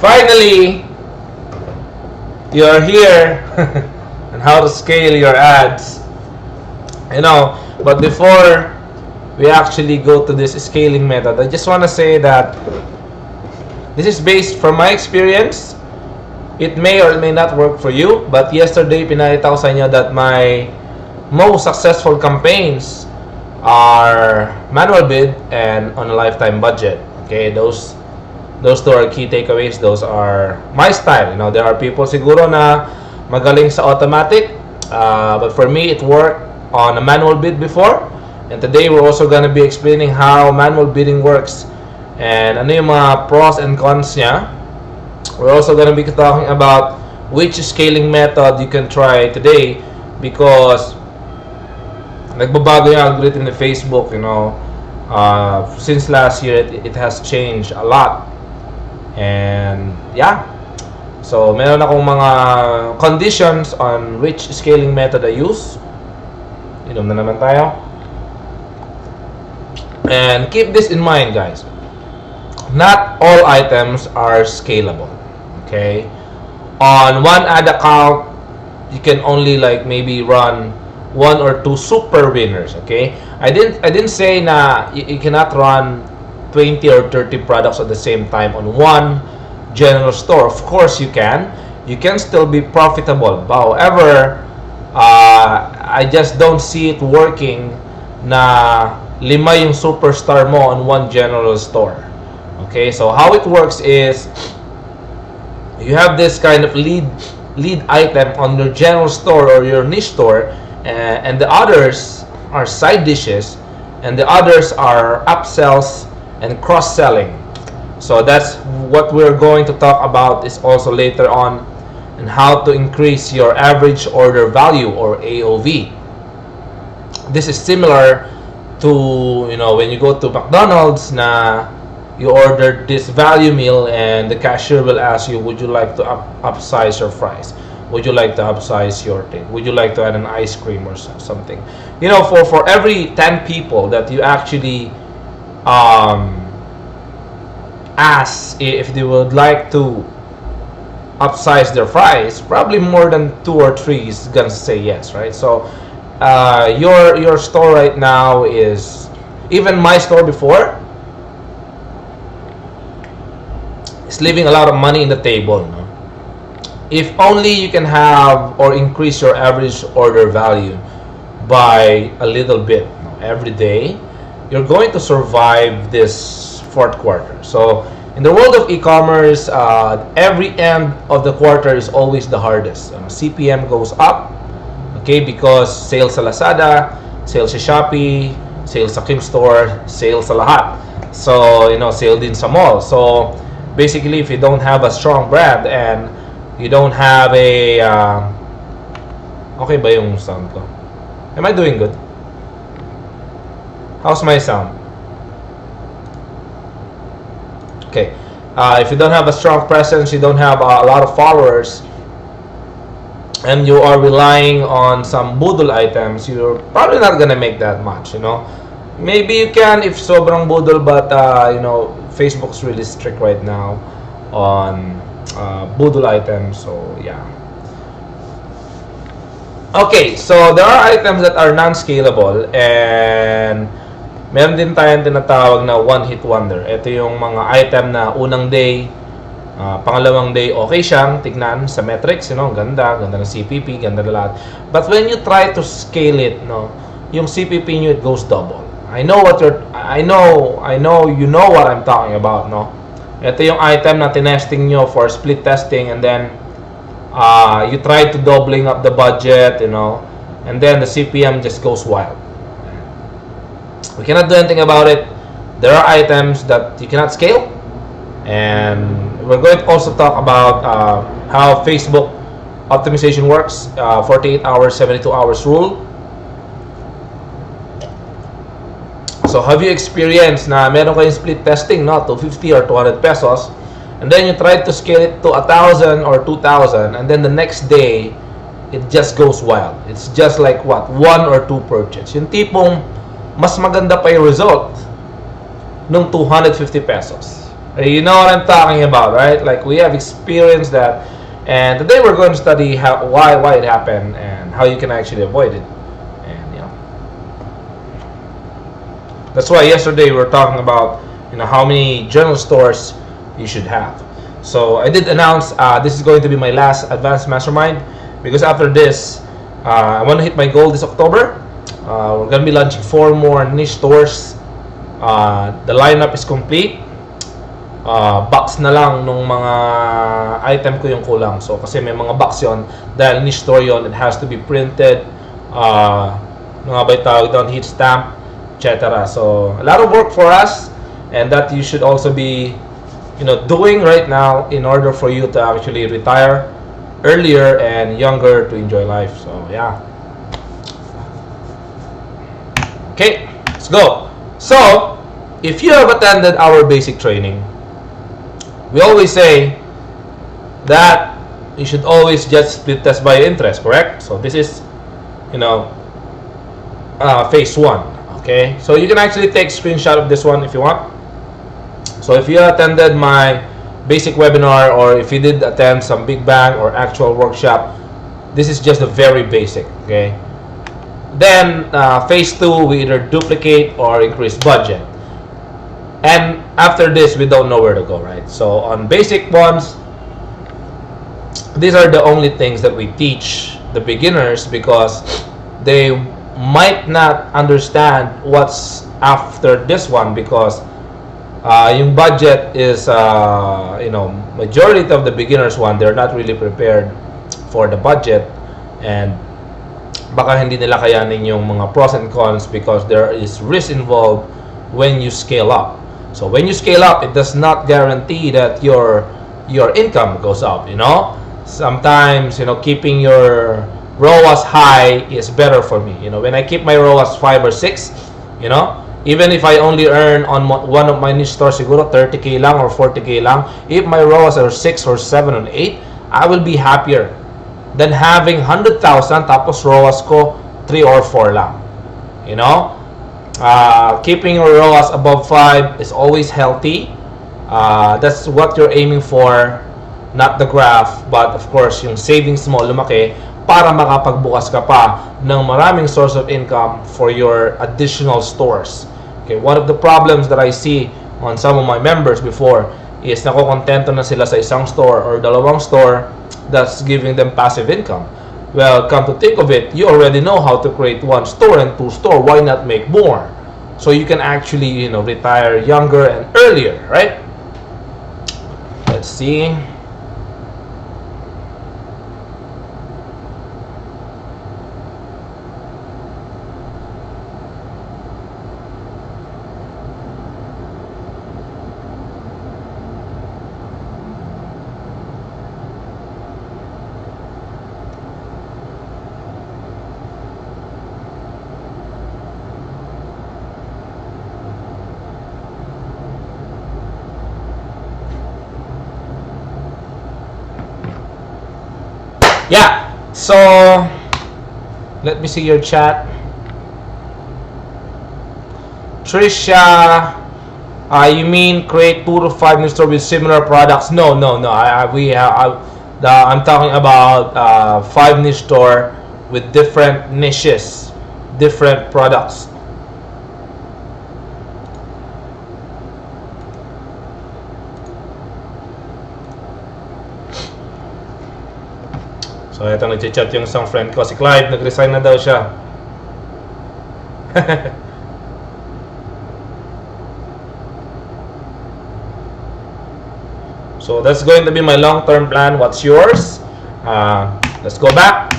Finally, you're here and how to scale your ads. But before we actually go to this scaling method, I just want to say that this is based from my experience. It may or may not work for you, but yesterday pinakita ko sa inyo that my most successful campaigns are manual bid and on a lifetime budget. Okay, those two are key takeaways. Those are my style. There are people siguro na magaling sa automatic, but for me it worked on a manual bid before. And today we're also going to be explaining how manual bidding works and ano yung mga pros and cons niya. We're also going to be talking about which scaling method you can try today, because nagbabago yung algorithm ni Facebook. Since last year it has changed a lot. And yeah, so meron akong mga conditions on which scaling method I use. Inom na naman tayo. And keep this in mind, guys. Not all items are scalable. Okay? On one ad account, you can only maybe run 1 or 2 super winners. Okay? I didn't say na you cannot run 20 or 30 products at the same time on one general store. Of course you can. You can still be profitable. However, I just don't see it working na 5 yung superstar mo on one general store. Okay, so how it works is you have this kind of lead item on your general store or your niche store, and the others are side dishes, and the others are upsells and cross-selling. So that's what we're going to talk about is also later on, and how to increase your average order value or AOV. This is similar to when you go to McDonald's na you ordered this value meal and the cashier will ask you, would you like to upsize your fries? Would you like to upsize your thing? Would you like to add an ice cream or something? For every 10 people that you actually ask if they would like to upsize their fries, probably more than 2 or 3 is gonna say yes, right? So your store right now is, even my store before, is leaving a lot of money in the table. If only you can have or increase your average order value by a little bit every day, you're going to survive this fourth quarter. So in the world of e-commerce, every end of the quarter is always the hardest. CPM goes up, okay, because sales sa Lazada, sales sa Shopee, sales sa Kim Store, sales sa lahat. So, sale din sa mall. So, basically, if you don't have a strong brand and you don't have a... okay ba yung sound ko? Am I doing good? How's my sound? Okay. If you don't have a strong presence, you don't have a lot of followers, and you are relying on some budol items, you're probably not gonna make that much. Maybe you can if sobrang budol, but Facebook's really strict right now on budol items. So yeah. Okay, so there are items that are non-scalable, and meron din tayong tinatawag na one-hit wonder. Ito yung mga item na unang day, pangalawang day okay siyang tignan sa metrics, ganda ng CPP, ganda na lahat. But when you try to scale it, yung CPP nyo, it goes double. I know you know what I'm talking about, Ito yung item na tinesting nyo for split testing, and then you try to doubling up the budget, and then the CPM just goes wild. We cannot do anything about it. There are items that you cannot scale, and we're going to also talk about how Facebook optimization works, 48 hours, 72 hours rule. So have you experienced na meron kayong split testing, 250 or 200 pesos, and then you try to scale it to 1,000 or 2,000, and then the next day it just goes wild. It's just like what, 1 or 2 purchase. Yung tipong mas maganda pa yung result nung 250 pesos. You know what I'm talking about, right? Like we have experienced that, and today we're going to study why it happened and how you can actually avoid it. And that's why yesterday we were talking about how many general stores you should have. So I did announce this is going to be my last advanced mastermind, because after this I want to hit my goal this October. We're going to be launching 4 more niche stores. The lineup is complete. Box na lang nung mga item ko yung kulang. So kasi may mga box yon, dahil niche store yon, it has to be printed, mga ba tawag doon, heat stamp, etc. So a lot of work for us, and that you should also be doing right now in order for you to actually retire earlier and younger to enjoy life. So yeah. Okay, let's go. So if you have attended our basic training, we always say that you should always just split test by interest, correct? So this is phase 1. Okay, so you can actually take screenshot of this one if you want. So if you attended my basic webinar, or if you did attend some Big Bang or actual workshop, this is just the very basic. Okay, then phase 2, we either duplicate or increase budget. And after this, we don't know where to go, right? So on basic ones, these are the only things that we teach the beginners, because they might not understand what's after this one, because yung budget is majority of the beginners one, they're not really prepared for the budget, and baka hindi nila kayanin yung mga pros and cons, because there is risk involved when you scale up. So when you scale up, it does not guarantee that your income goes up. Sometimes keeping your ROAS high is better for me. When I keep my ROAS 5 or 6, even if I only earn on one of my niche stores siguro 30k lang or 40k lang, if my ROAS are 6 or 7 or 8, I will be happier than having 100,000 tapos ROAS ko 3 or 4 lang. Keeping your ROAS above 5 is always healthy. That's what you're aiming for, not the graph, but of course yung savings mo lumaki para makapagbukas ka pa ng maraming source of income for your additional stores. Okay, one of the problems that I see on some of my members before is nakokontento na sila sa isang store or dalawang store that's giving them passive income. Well, come to think of it, you already know how to create 1 store and 2 store. Why not make more? So you can actually, retire younger and earlier, right? Let's see. Yeah, so let me see your chat. Trisha, you mean create 2 to 5 new stores with similar products? No. I'm talking about 5 niche store with different niches, different products. So, ito nag-chat yung isang friend ko, si Clyde, nag-resign na daw siya. So, that's going to be my long-term plan. What's yours? Let's go back.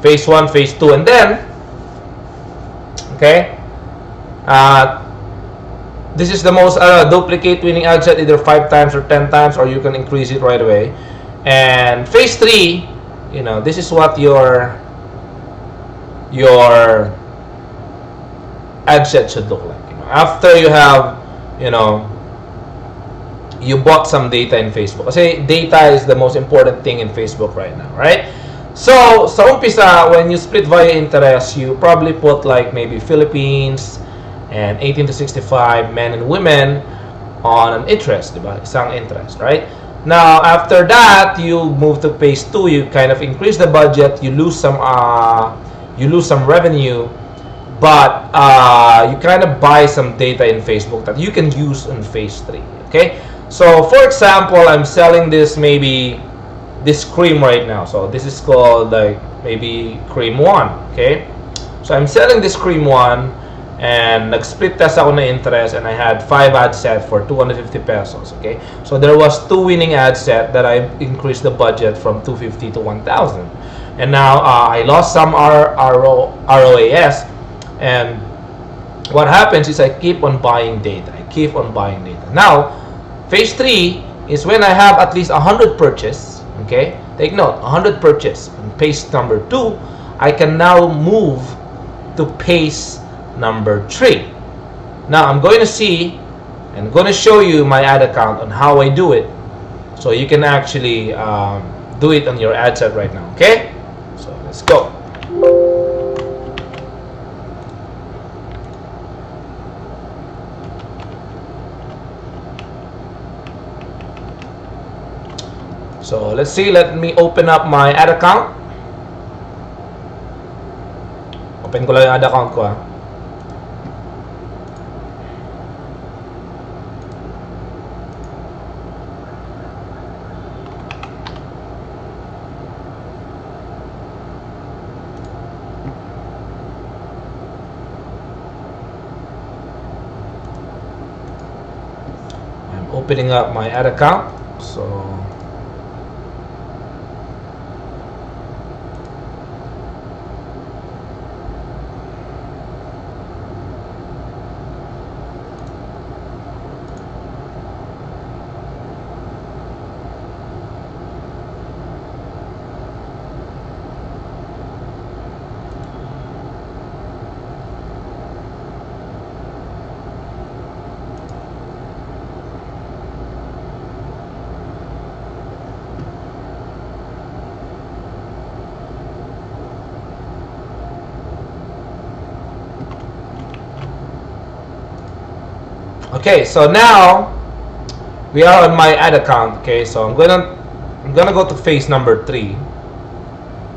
Phase 1, Phase 2, and then, okay, this is the most duplicate winning ad set either 5 times or 10 times, or you can increase it right away. And Phase 3, this is what your ad set should look like. After you have, you bought some data in Facebook. Kasi data is the most important thing in Facebook right now, right? So, sa umpisa, when you split via interest, you probably put like maybe Philippines and 18 to 65 men and women. on an interest, diba? Isang interest, right? Now, after that, you move to phase 2. You kind of increase the budget. You lose some revenue, but you kind of buy some data in Facebook that you can use in phase 3. Okay. So, for example, I'm selling this this cream right now. So this is called like maybe cream 1. Okay. So I'm selling this cream 1, and nag-split test ako na interest, and I had 5 ad set for 250 pesos. Okay, so there was 2 winning ad set that I increased the budget from 250 to 1,000, and now I lost some ROAS, and what happens is I keep on buying data. Now, phase 3 is when I have at least 100 purchase. Okay, take note, 100 purchase. In phase number 2, I can now move to phase number 3. Now I'm going to see and going to show you my ad account on how I do it, so you can actually do it on your ad set right now. Okay, so let's go. So let's see, let me open up my ad account. Open ko lang yung ad account ko, ha. I'm opening up my ad account. So okay, so now we are on my ad account. Okay, so I'm gonna go to phase number 3,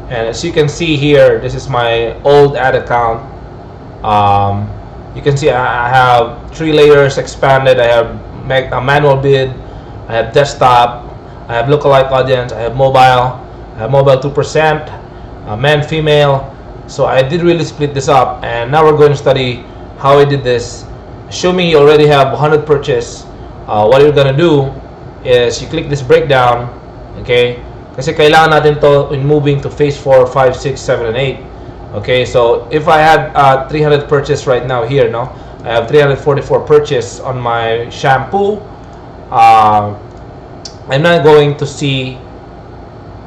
and as you can see here, this is my old ad account. You can see I have 3 layers expanded. I have a manual bid, I have desktop, I have lookalike audience, I have mobile 2%, men, female. So I did really split this up, and now we're going to study how I did this. Assuming you already have 100 purchase, what you're gonna do is you click this breakdown. Okay, kasi kailangan natin to in moving to phase 4, 5, 6, 7, and 8. Okay, so if I had 300 purchase right now here, no, I have 344 purchase on my shampoo. I'm not going to see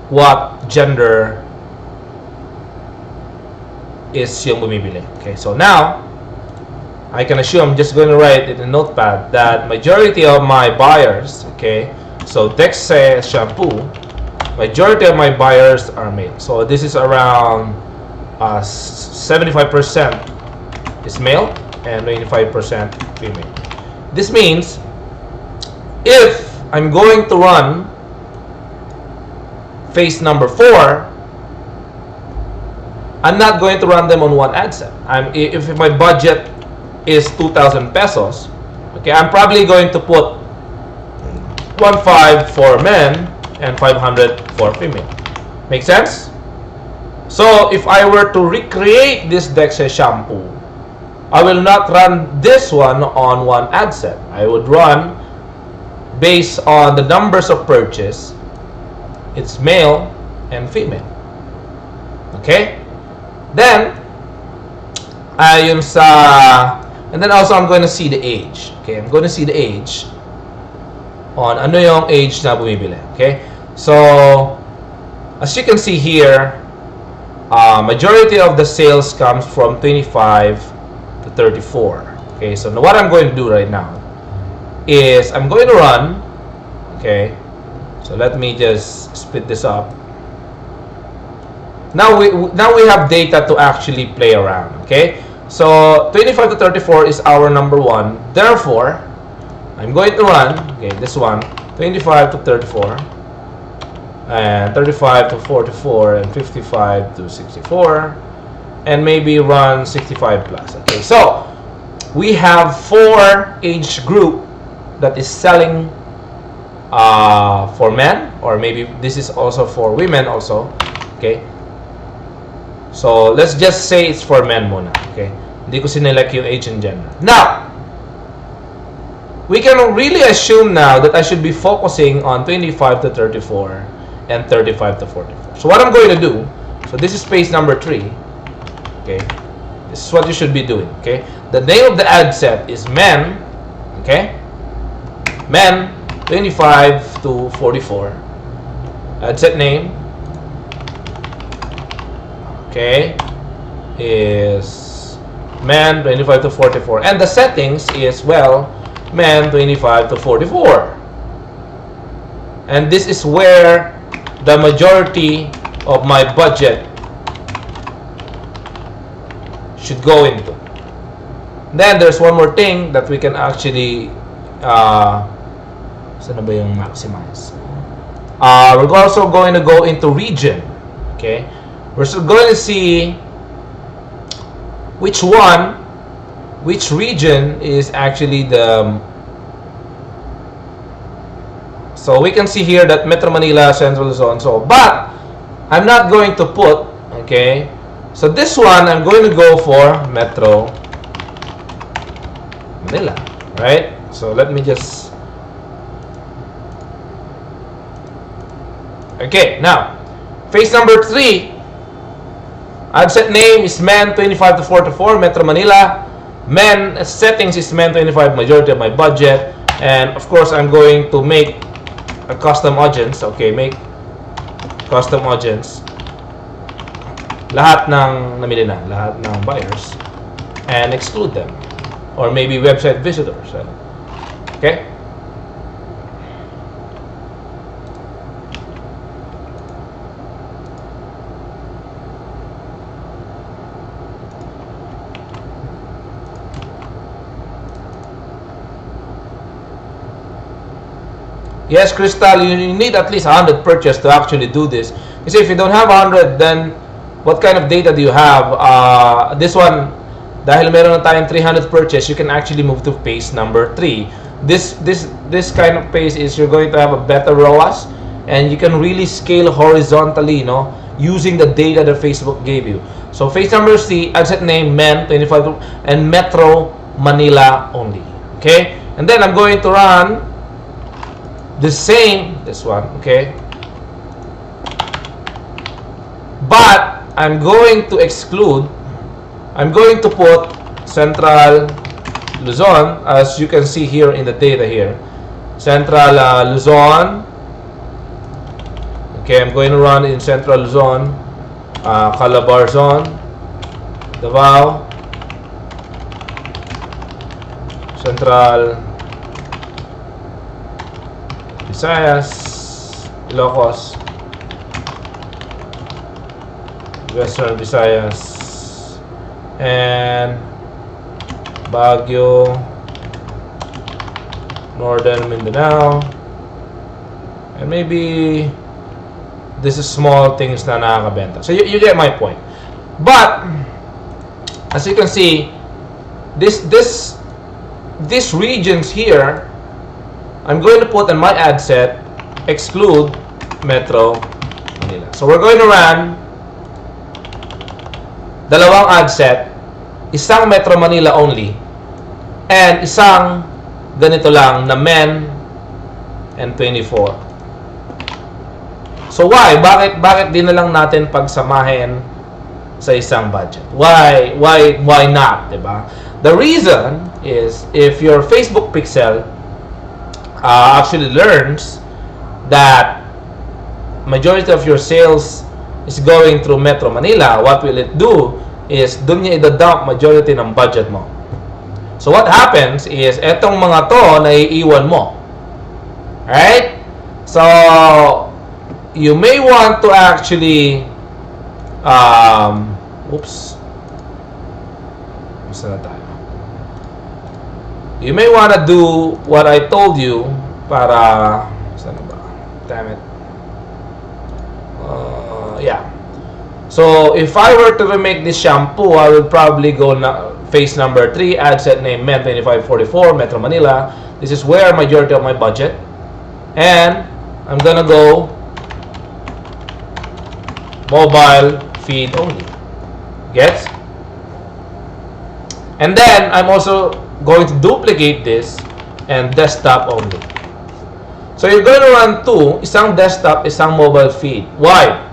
what gender is yung bumibili. Okay, so now I can assume, I'm just going to write in a notepad that majority of my buyers, okay, so Dex says shampoo, majority of my buyers are male. So this is around 75% is male and 25% female. This means if I'm going to run phase number 4, I'm not going to run them on one ad set. If my budget is 2,000 pesos, okay, I'm probably going to put 1,500 for men and 500 for female. Make sense? So if I were to recreate this Dexe shampoo, I will not run this one on one ad set. I would run based on the numbers of purchase. It's male and female. Okay? Then ayun sa, and then also I'm going to see the age. Okay, I'm going to see the age on ano yung age na bumibili. Okay, so as you can see here, majority of the sales comes from 25 to 34. Okay, so what I'm going to do right now is I'm going to run. Okay, so let me just split this up. Now we have data to actually play around. Okay, so 25 to 34 is our number 1. Therefore, I'm going to run, okay, this one, 25 to 34, and 35 to 44, and 55 to 64, and maybe run 65 plus. Okay, so we have 4 age group that is selling for men, or maybe this is also for women also. Okay, so let's just say it's for men muna. Okay, hindi ko sinelect yung age and gender. Now, we can really assume now that I should be focusing on 25 to 34 and 35 to 44. So what I'm going to do, so this is page number 3. Okay, this is what you should be doing. Okay, the name of the ad set is men. Okay, men 25 to 44. Ad set name, okay, is men 25 to 44, and the settings is, well, men 25 to 44. And this is where the majority of my budget should go into. Then there's one more thing that we can actually saan na ba yung maximize? We're also going to go into region. Okay, we're still going to see which region is actually the, so we can see here that Metro Manila, Central Luzon. So, but I'm not going to put, okay, so this one I'm going to go for Metro Manila, right? So let me just, okay, now phase number 3, ad set name is men 25 to 44, Metro Manila. Men settings is men 25, majority of my budget. And of course, I'm going to make a custom audience. Okay, make custom audience. Lahat ng namili na, lahat ng buyers, and exclude them, or maybe website visitors. Okay. Yes, Crystal, you need at least 100 purchase to actually do this. You see, if you don't have 100, then what kind of data do you have? This one, dahil meron na tayong 300 purchase, you can actually move to page number 3. This kind of page is you're going to have a better ROAS, and you can really scale horizontally, using the data that Facebook gave you. So page number C, ad set name men 25 and Metro Manila only. Okay, and then I'm going to run the same, this one, okay, but I'm going to exclude, I'm going to put Central Luzon, as you can see here in the data here, Central Luzon. Okay, I'm going to run in Central Luzon, Calabarzon, Davao, Central Visayas, Ilocos, Western Visayas, and Baguio, Northern Mindanao, and maybe this is small things na nakakabenta. So you get my point. But as you can see, these regions here, I'm going to put in my ad set, exclude Metro Manila. So we're going to run dalawang ad set, isang Metro Manila only, and isang ganito lang na men and 24. So why? Bakit di na lang natin pagsamahin sa isang budget? Why not, diba? The reason is if your Facebook pixel actually learns that majority of your sales is going through Metro Manila, what will it do is dun niya i-dump majority ng budget mo. So what happens is etong mga to naiiwan mo. Alright? So you may want to actually oops. Basta na tayo. You may want to do what I told you para, saan ba? Damn it. Yeah. So, if I were to remake this shampoo, I would probably go phase number 3, ad set name MEN 2544, Metro Manila. This is where majority of my budget. And I'm gonna go mobile feed only. Gets? And then, I'm also going to duplicate this and desktop only. So, you're going to run two, isang desktop, isang mobile feed. Why?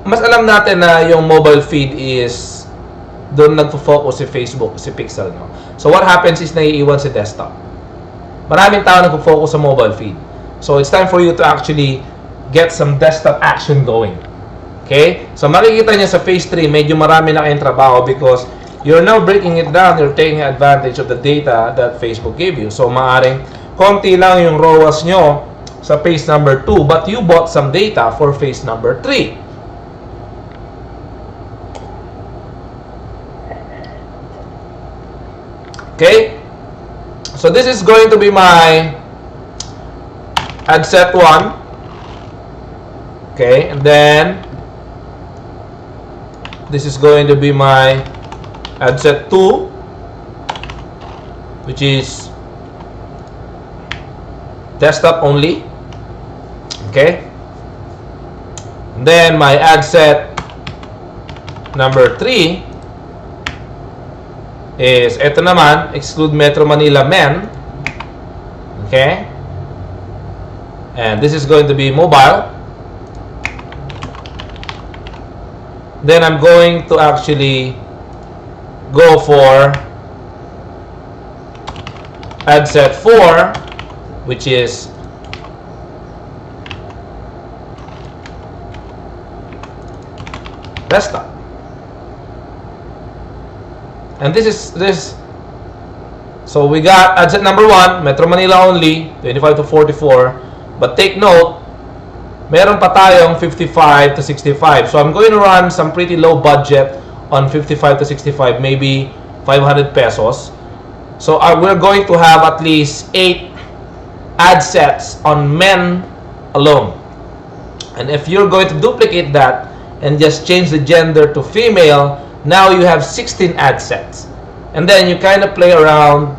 Mas alam natin na yung mobile feed is doon nagfo-focus si Facebook, si Pixel, no? So, what happens is naiiwan si desktop. Maraming tao nagfo-focus sa mobile feed. So, it's time for you to actually get some desktop action going. Okay? So, makikita niyo sa phase 3, medyo marami na kayong trabaho because you're now breaking it down. You're taking advantage of the data that Facebook gave you. So, maaring konti lang yung ROAS nyo sa phase number 2, but you bought some data for phase number 3. Okay? So, this is going to be my ad set 1. Okay? And then, this is going to be my ad set 2, which is desktop only. Okay? And then my ad set number 3 is ito naman, exclude Metro Manila MEN. Okay? And this is going to be mobile. Then I'm going to actually go for ad set 4, which is desktop. And this is this. So we got ad set number 1, Metro Manila only, 25 to 44. But take note, meron pa tayong 55 to 65. So I'm going to run some pretty low budget on 55 to 65, maybe 500 pesos. So we're going to have at least 8 ad sets on men alone. And if you're going to duplicate that and just change the gender to female, now you have 16 ad sets. And then you kind of play around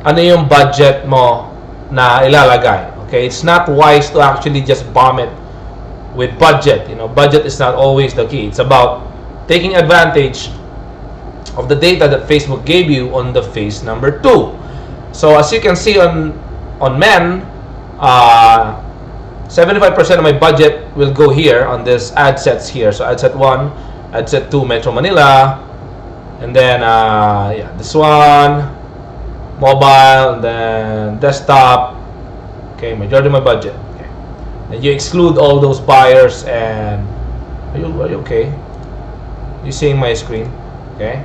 ano yung budget mo na ilalagay. Okay, it's not wise to actually just bomb it with budget. You know, budget is not always the key. It's about taking advantage of the data that Facebook gave you on the phase number 2. So as you can see on men, 75% of my budget will go here on this ad sets here. So ad set 1, ad set 2, Metro Manila, and then yeah, this one, mobile, and then desktop. Okay, majority of my budget. Okay. And you exclude all those buyers. And are you okay? You seeing my screen? Okay.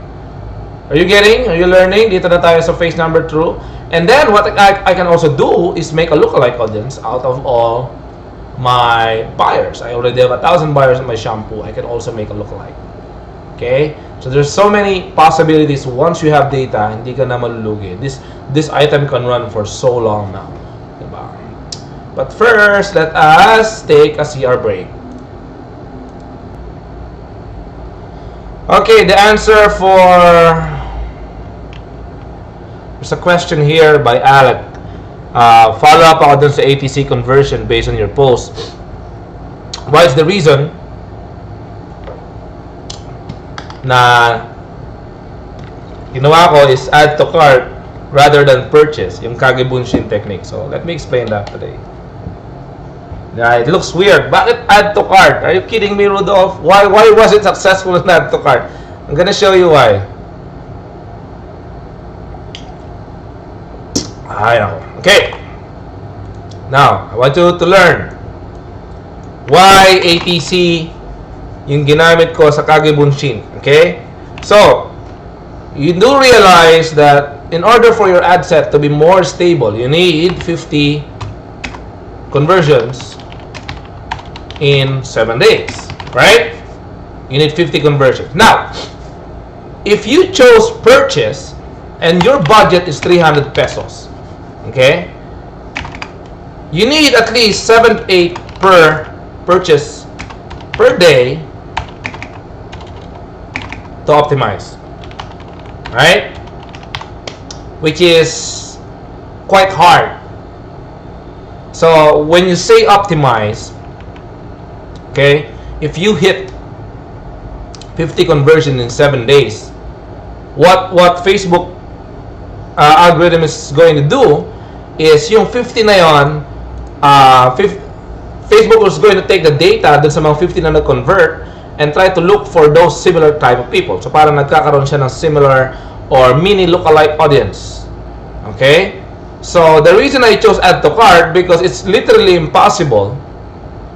Are you getting? Are you learning? Dito na tayo sa phase number 2. And then what I can also do is make a lookalike audience out of all my buyers. I already have 1,000 buyers in my shampoo. I can also make a lookalike. Okay? So there's so many possibilities once you have data, hindi ka na malulugi. This item can run for so long now. Diba? But first, let us take a CR break. Okay, the answer for... There's a question here by Alec. Follow up ako dun sa ATC conversion based on your post. What is the reason na ginawa ko is add to cart rather than purchase, yung Kagebunshin technique. So, let me explain that today. Yeah, it looks weird. Bakit add to cart? Are you kidding me, Rudolf? Why was it successful in add to cart? I'm gonna show you why. I know. Okay. Now, I want you to learn why ATC yung ginamit ko sa Kagebunshin. Okay? So, you do realize that in order for your ad set to be more stable, you need 50 conversions in 7 days. Right? You need 50 conversions. Now, if you chose purchase, and your budget is 300 pesos, okay, you need at least 7 to 8 per purchase per day to optimize, right? Which is quite hard. So when you say optimize, okay, if you hit 50 conversion in 7 days, what Facebook algorithm is going to do is yung 50 na yon, Facebook is going to take the data dun sa mga 50 na nag-convert and try to look for those similar type of people. So parang nagkakaroon siya ng similar or mini lookalike audience. Okay? So the reason I chose add to cart, because it's literally impossible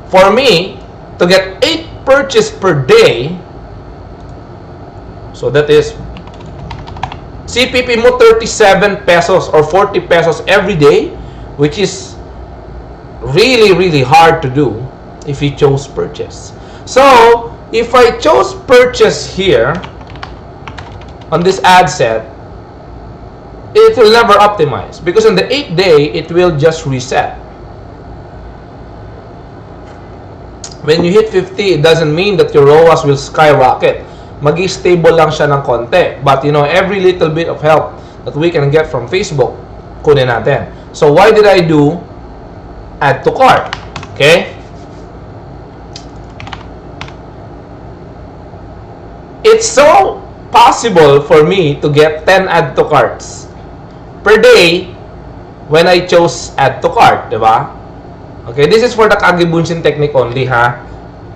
for me to get 8 purchase per day. So that is CPP mo 37 pesos or 40 pesos every day, which is really hard to do if you chose purchase. So if I chose purchase here on this ad set, it will never optimize because on the 8th day it will just reset. When you hit 50, it doesn't mean that your ROAS will skyrocket. Magi-stable lang siya ng konti. But you know, every little bit of help that we can get from Facebook, kunin natin. So why did I do add to cart? Okay? It's so possible for me to get 10 add to carts per day when I chose add to cart, diba? Okay, this is for the Kagebunshin technique only, ha?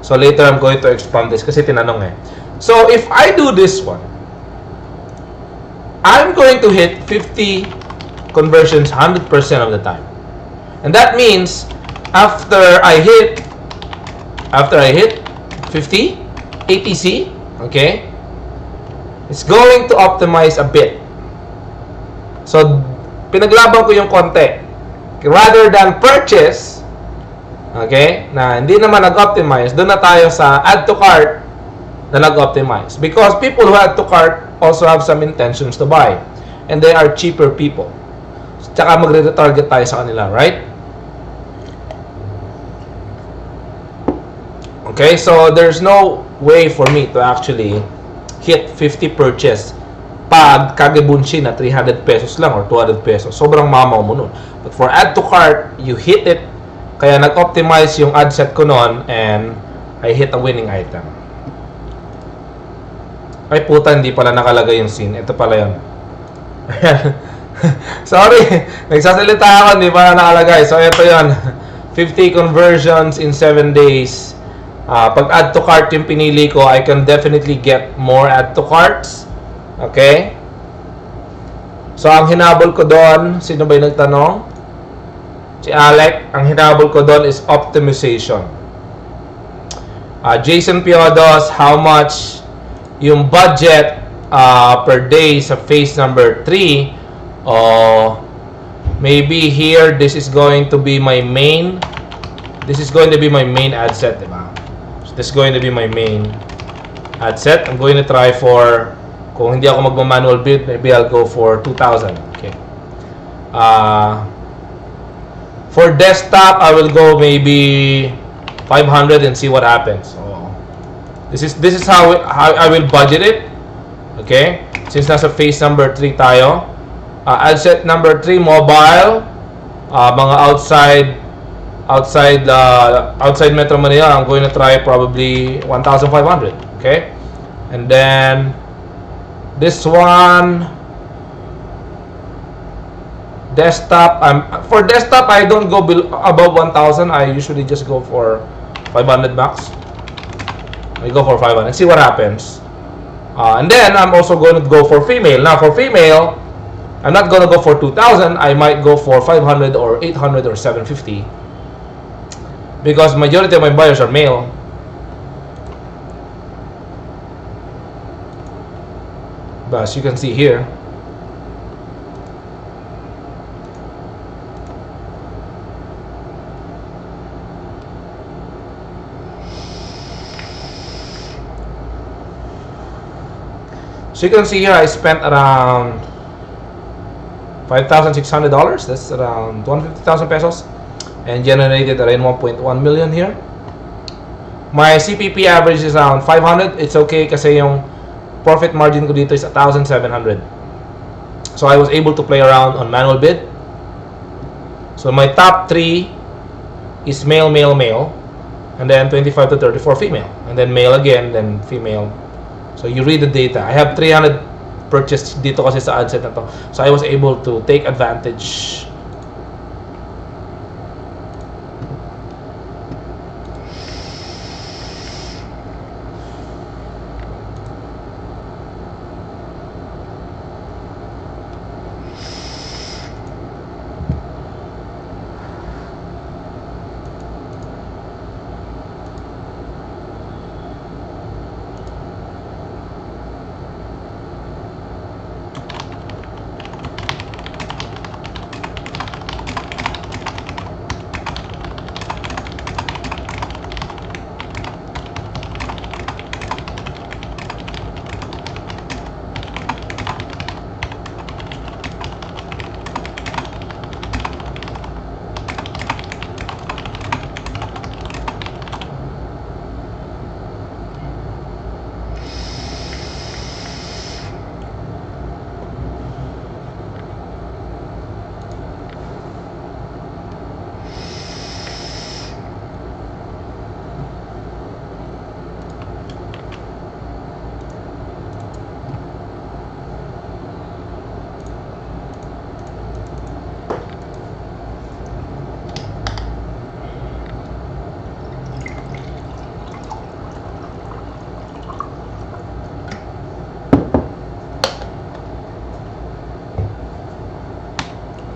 So later I'm going to expand this kasi tinanong eh. So if I do this one, I'm going to hit 50 conversions 100% of the time. And that means after I hit 50 ATC, okay, it's going to optimize a bit. So pinaglaban ko yung konti. Rather than purchase, okay, na hindi naman nag-optimize, doon na tayo sa add to cart na nag-optimize. Because people who add to cart also have some intentions to buy. And they are cheaper people. Tsaka magre-retarget tayo sa kanila, right? Okay, so there's no way for me to actually hit 50 purchase pag Kagebunshin na 300 pesos lang or 200 pesos. Sobrang mamaw mo nun. But for add to cart, you hit it. Kaya nag-optimize yung ad set ko nun and I hit a winning item. Ay puta, hindi pala nakalagay yung scene. Ito pala yun. Sorry, nagsasalita ako, hindi pala nakalagay. So ito yun. 50 conversions in 7 days. Pag add to cart yung pinili ko, I can definitely get more add to carts. Okay? So ang hinabol ko doon, sino ba yung nagtanong? Si Alec, ang hinabol ko doon is optimization. Jason Piodos, how much yung budget per day sa phase number 3? Maybe here, this is going to be my main. This is going to be my main ad set, diba? So this is going to be my main ad set. I'm going to try for, kung hindi ako magma-manual build, maybe I'll go for 2,000. Okay. For desktop, I will go maybe 500 and see what happens. So, this is how I will budget it. Okay? Since nasa phase number 3 tayo. Ad set number 3, mobile. Mga outside Metro Manila, I'm going to try probably 1,500. Okay? And then this one, desktop, for desktop I don't go above 1,000. I usually just go for 500 max. I go for 500 see what happens. And then I'm also going to go for female. Now for female, I'm not going to go for 2,000. I might go for 500 or 800 or 750 because majority of my buyers are male. But as you can see here, I spent around $5,600. That's around 250,000 pesos. And generated around 1.1 million here. My CPP average is around 500. It's okay kasi yung profit margin ko dito is 1,700. So I was able to play around on manual bid. So my top 3 is male, male, male. And then 25 to 34 female. And then male again, then female. So you read the data. I have 300 purchased dito kasi sa ad set na to. So I was able to take advantage.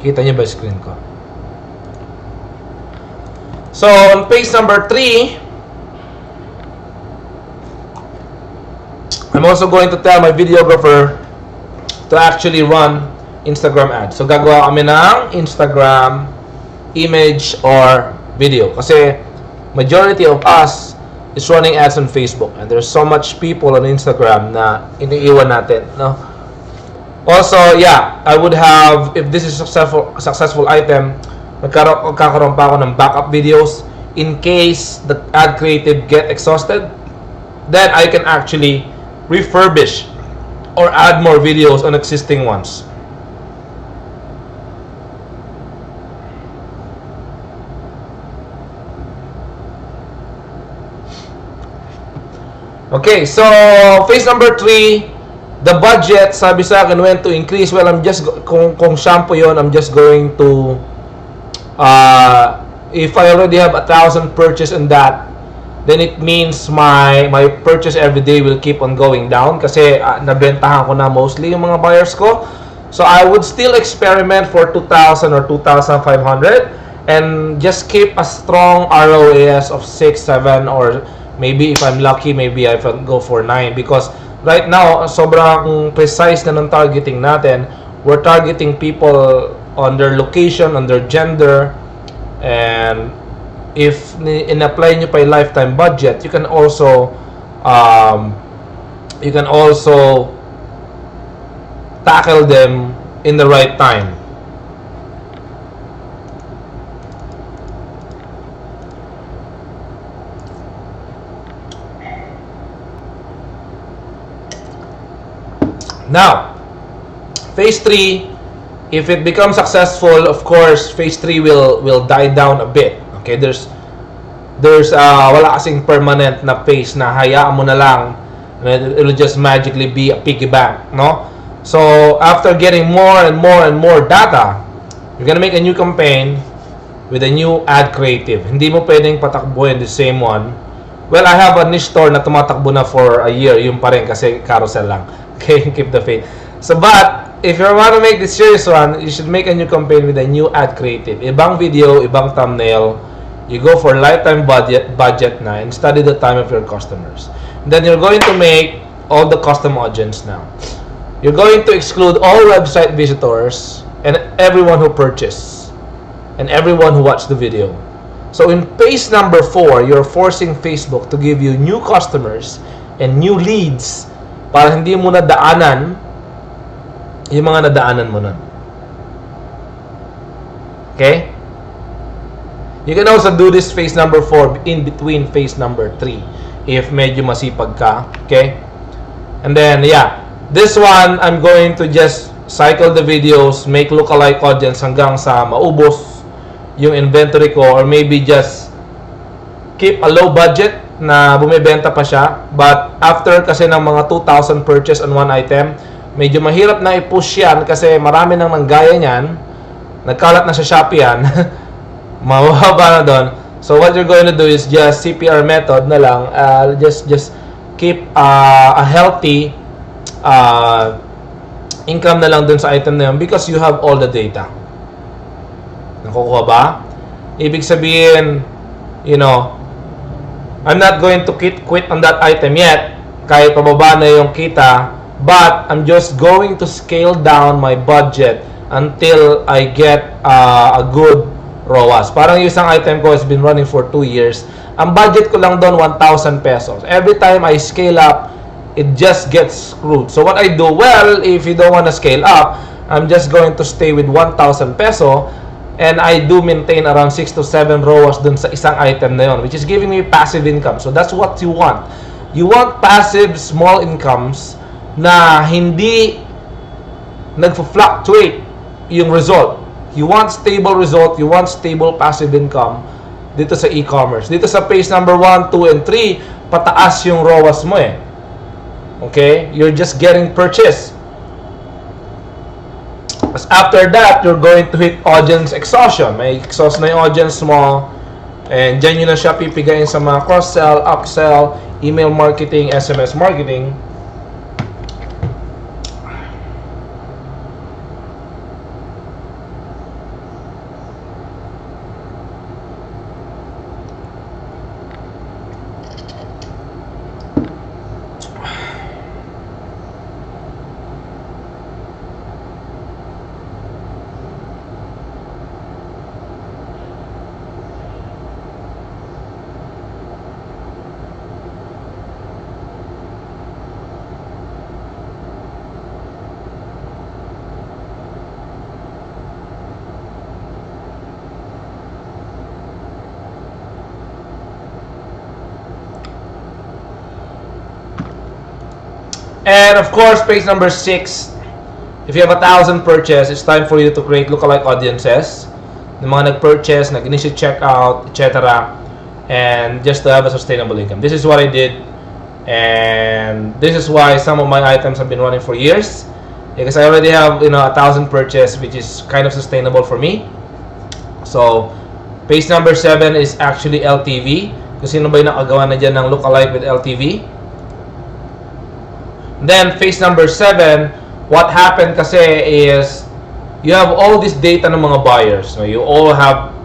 Kita niyo ba screen ko? So, on page number 3, I'm also going to tell my videographer to actually run Instagram ads. So, gagawa kami ng Instagram image or video. Kasi, majority of us is running ads on Facebook. And there's so much people on Instagram na iniiwan natin, no? Also, yeah, I would have, if this is a successful item, magkakaroon pa ako ng backup videos in case the ad creative get exhausted. Then I can actually refurbish or add more videos on existing ones. Okay, so phase number 3, the budget, sabi sa akin, went to increase. Well, I'm just, kung shampoo yon, I'm just going to, if I already have 1,000 purchase in that, then it means my purchase every day will keep on going down kasi nabentahan ko na mostly yung mga buyers ko. So I would still experiment for 2,000 or 2,500 and just keep a strong ROAS of 6, 7, or maybe if I'm lucky, maybe I can go for 9 because right now, sobrang precise na ng targeting natin. We're targeting people on their location, on their gender, and if in-apply nyo pa yung lifetime budget, you can also tackle them in the right time. Now, phase 3, if it becomes successful, of course, phase 3 will die down a bit. Okay, there's wala kasing permanent na phase na hayaan mo na lang and it'll just magically be a piggy bank, no? So, after getting more and more and more data, you're gonna make a new campaign with a new ad creative. Hindi mo pwedeng patakbuhin the same one. Well, I have a niche store na tumatakbo na for a year, yung pa rin kasi carousel lang. Okay, keep the faith. So, but if you want to make this serious one, you should make a new campaign with a new ad creative. Ibang video, ibang thumbnail. You go for lifetime budget na and study the time of your customers. Then you're going to make all the custom audience now. You're going to exclude all website visitors and everyone who purchased and everyone who watched the video. So in phase number 4, you're forcing Facebook to give you new customers and new leads para hindi mo nadaanan yung mga nadaanan mo nun. Okay? You can also do this phase number 4 in between phase number 3 if medyo masipag ka. Okay? And then, yeah. This one, I'm going to just cycle the videos, make lookalike audience hanggang sa maubos yung inventory ko, or maybe just keep a low budget na bumibenta pa siya. But after kasi ng mga 2,000 purchase on one item, medyo mahirap na i-push yan kasi marami nang nanggaya niyan. Nagkalat na sa Shopee yan. Mababa na doon. So what you're going to do is just CPR method na lang. Just keep a healthy income na lang dun sa item na yun because you have all the data. Nakukuha ba? Ibig sabihin, you know, I'm not going to quit on that item yet kahit pababa na yung kita, but I'm just going to scale down my budget until I get a good ROAS. Parang yung isang item ko has been running for 2 years. Ang budget ko lang doon 1,000 pesos. Every time I scale up, it just gets screwed. So what I do, well, if you don't want to scale up, I'm just going to stay with 1,000 peso, and I do maintain around 6 to 7 ROAS dun sa isang item na yon, which is giving me passive income. So that's what you want. You want passive small incomes na hindi nagfo-fluctuate yung result. You want stable result, you want stable passive income dito sa e-commerce. Dito sa phase number 1, 2, and 3, pataas yung ROAS mo eh. Okay? You're just getting purchase. As after that, you're going to hit audience exhaustion. May exhaust na yung audience mo. And dyan yun na siya pipigayin sa mga cross-sell, upsell, email marketing, SMS marketing. And of course, page number 6, if you have 1,000 purchase, it's time for you to create lookalike audiences. The mga nag-purchase, nag-initiate checkout, etc. And just to have a sustainable income. This is what I did. And this is why some of my items have been running for years. Because I already have, 1,000 purchase, which is kind of sustainable for me. So, page number 7 is actually LTV. Kasi sino ba yung nakagawa na dyan ng lookalike with LTV? Then, phase number 7, what happened kasi is, you have all this data ng mga buyers. So, you all have,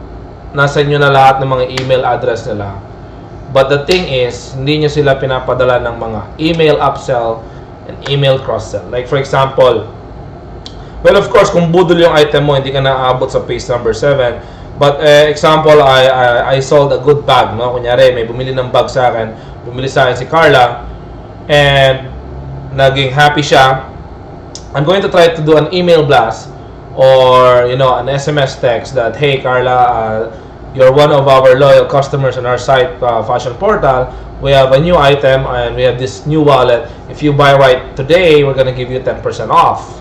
nasa inyo na lahat ng mga email address nila. But the thing is, hindi nyo sila pinapadala ng mga email upsell and email cross-sell. Like for example, well of course, kung budol yung item mo, hindi ka naaabot sa phase number 7. But example, I sold a good bag. No? Kunyari, may bumili ng bag sa akin. Bumili sa akin si Carla. And naging happy siya. I'm going to try to do an email blast or an SMS text that, hey Carla, you're one of our loyal customers on our site, fashion portal. We have a new item and we have this new wallet. If you buy right today, we're gonna give you 10% off.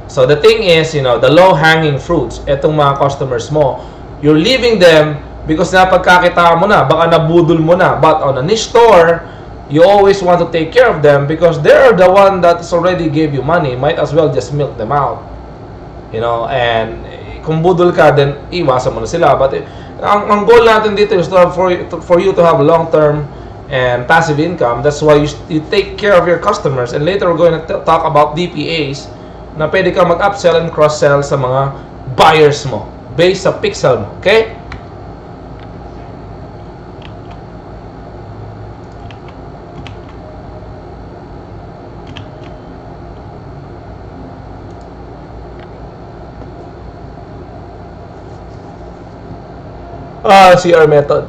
So the thing is, the low-hanging fruits, etong mga customers mo, you're leaving them because napagkakita mo na, baka nabudol mo na. But on a niche store, you always want to take care of them because they're the one that's already gave you money. Might as well just milk them out. And kung budol ka, then iwasan mo na sila. But ang goal natin dito is for you to have long-term and passive income. That's why you take care of your customers. And later we're going to talk about DPAs na pwede ka mag-upsell and cross-sell sa mga buyers mo based sa pixel mo. Okay? CR method.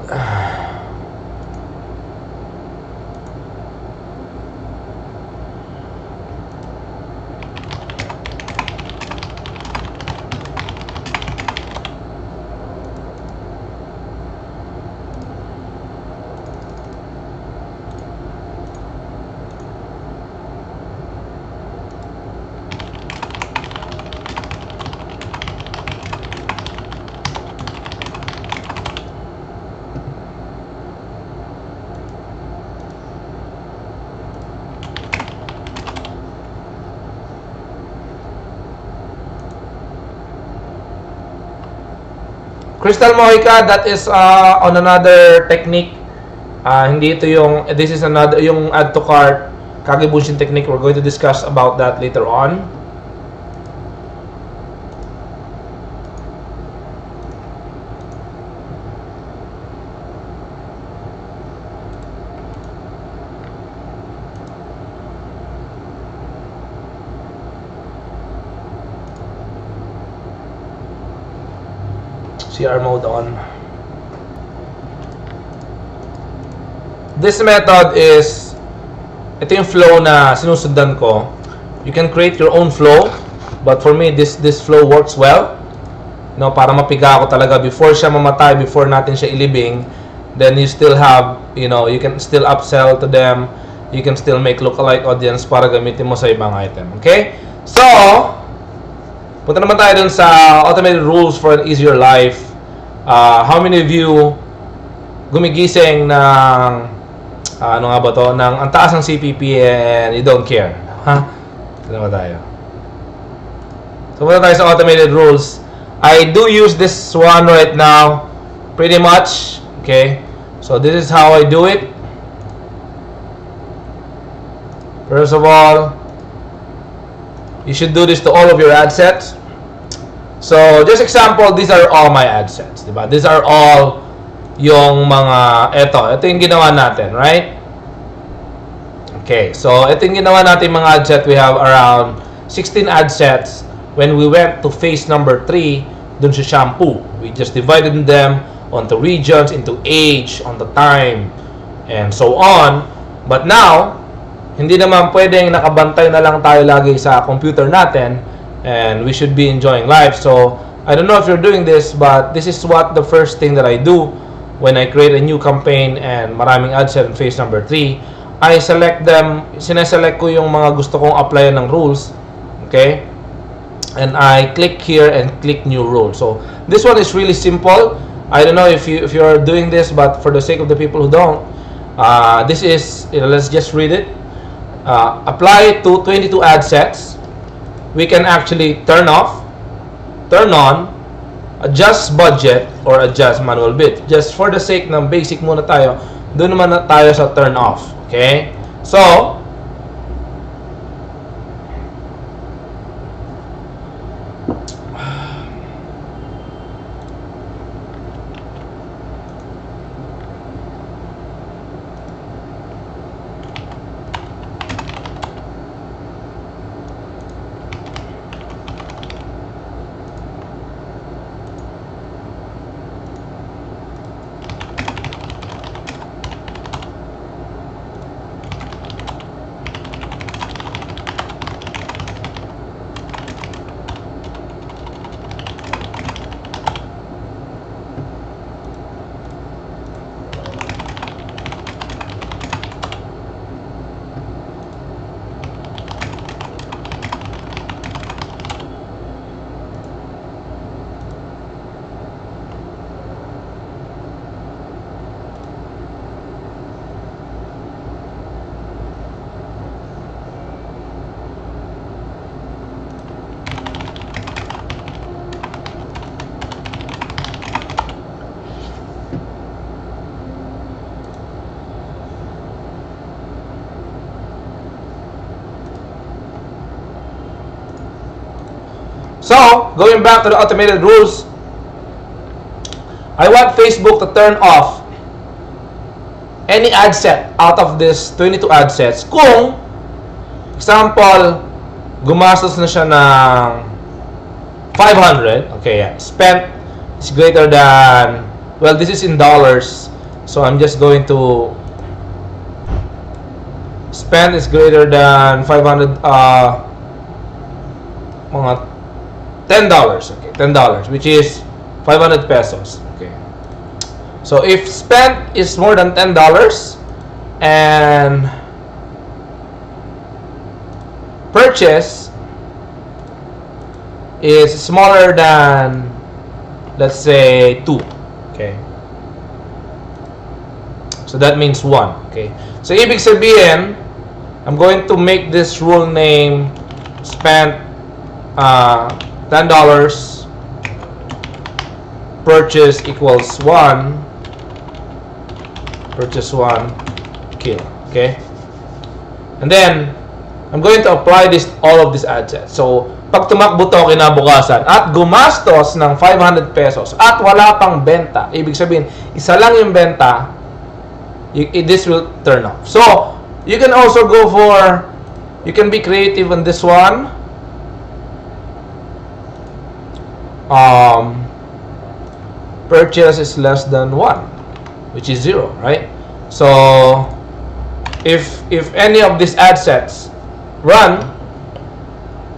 Crystal Mojica, that is on another technique. Hindi ito yung, this is another, yung add to cart, Kagebushin technique. We're going to discuss about that later on. CR mode on. This method is, ito yung flow na sinusundan ko. You can create your own flow, but for me, this flow works well. No, para mapiga ako talaga before siya mamatay, before natin siya ilibing, then you still have, you know, you can still upsell to them, you can still make lookalike audience para gamitin mo sa ibang item. Okay? So, punta naman tayo dun sa automated rules for an easier life. How many of you gumigising ng ano nga ba to, ng ang taas ng CPP and you don't care? Ha? Ito naman tayo. So, punta tayo sa automated rules. I do use this one right now pretty much. Okay? So, this is how I do it. First of all, you should do this to all of your ad sets. So, just example, these are all my ad sets, diba? These are all yung mga, ito yung ginawa natin, right? Okay, so ito yung ginawa natin mga ad set. We have around 16 ad sets. When we went to phase number 3, dun sa shampoo, we just divided them onto regions, into age, on the time, and so on. But now, hindi naman pwedeng nakabantay na lang tayo lagi sa computer natin, and we should be enjoying life. So, I don't know if you're doing this, but this is what the first thing that I do when I create a new campaign and maraming ad set in phase number 3. I select them, sineselect ko yung mga gusto kong applyan ng rules. Okay? And I click here and click new rule. So, this one is really simple. I don't know if you're doing this, but for the sake of the people who don't, this is, let's just read it. Apply to 22 ad sets. We can actually turn off, turn on, adjust budget, or adjust manual bid. Just for the sake ng basic muna tayo, doon naman na tayo sa turn off. Okay? So, going back to the automated rules, I want Facebook to turn off any ad set out of this 22 ad sets. Kung, example, gumastos na siya ng 500, okay, yeah, spent is greater than, well, this is in dollars, so I'm just going to, spend is greater than 500, mga $10, okay, $10, which is 500 pesos, okay. So if spent is more than $10 and purchase is smaller than, let's say, 2, okay. So that means 1, okay. So ibig sabihin, I'm going to make this rule name $10 per purchase equals 1, purchase 1, kill. Okay? And then, I'm going to apply this all of these ad sets. So, pag tumakbo to kinabukasan at gumastos ng 500 pesos at wala pang benta, ibig sabihin, isa lang yung benta, this will turn off. So, you can also go for, you can be creative on this one. Purchase is less than 1, which is 0, right? So, if any of these ad sets run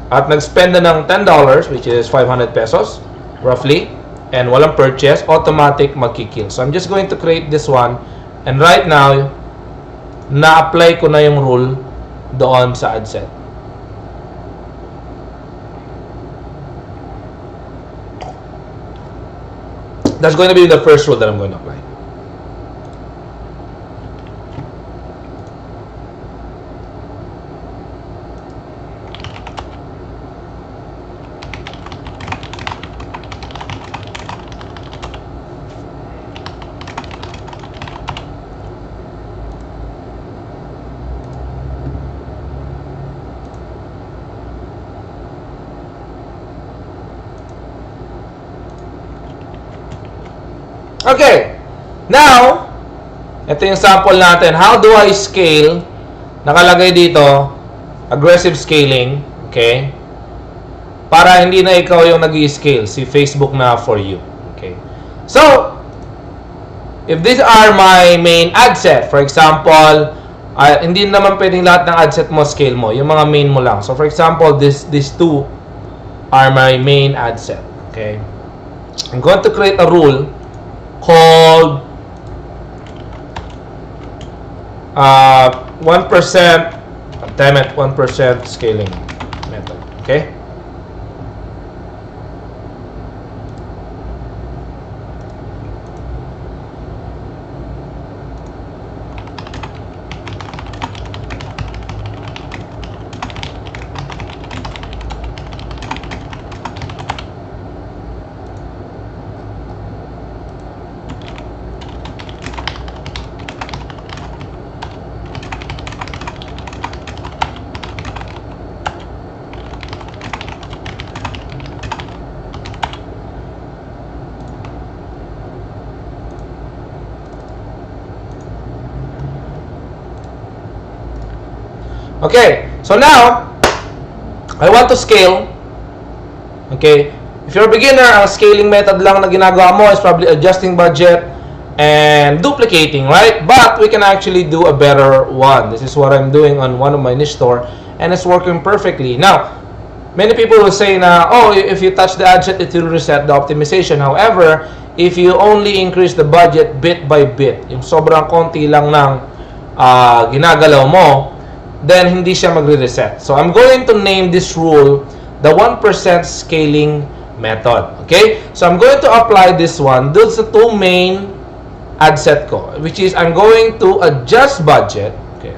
at nag-spend na ng $10, which is 500 pesos, roughly, and walang purchase, automatic magkikill. So, I'm just going to create this one, and right now, na-apply ko na yung rule doon sa ad set. That's going to be the first rule that I'm going to apply. Okay, now, ito yung sample natin. How do I scale? Nakalagay dito, aggressive scaling, okay? Para hindi na ikaw yung nag-i-scale, si Facebook na for you, okay? So, if these are my main ad set, for example, hindi naman pwedeng lahat ng ad set mo scale mo, yung mga main mo lang. So, for example, these two are my main ad set, okay? I'm going to create a rule called 1% 1% scaling method. Okay? Okay, so now, I want to scale. Okay, if you're a beginner, ang scaling method lang na ginagawa mo is probably adjusting budget and duplicating, right? But we can actually do a better one. This is what I'm doing on one of my niche store, and it's working perfectly. Now, many people will say na, oh, if you touch the ad set, it will reset the optimization. However, if you only increase the budget bit by bit, yung sobrang konti lang ng ginagalaw mo, then hindi siya magre-reset. So, I'm going to name this rule the 1% scaling method. Okay? So, I'm going to apply this one dun sa two main ad set ko, which is I'm going to adjust budget, okay,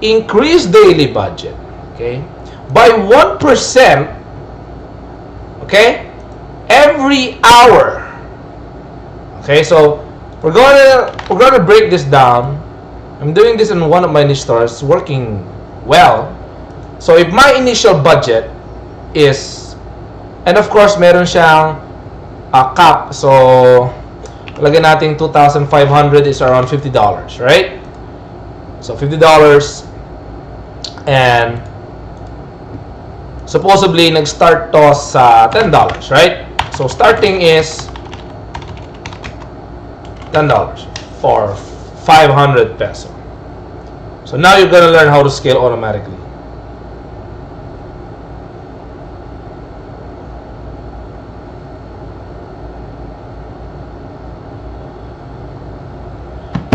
increase daily budget, okay, by 1%, okay, every hour. Okay, so we're going to break this down. I'm doing this in one of my niche stores, working well. So if my initial budget is, and of course meron siyang cap, so lagyan natin 2,500 is around $50, right? So $50, and supposedly nag-start to sa $10, right? So starting is $10 for 500 peso. So now you're gonna learn how to scale automatically.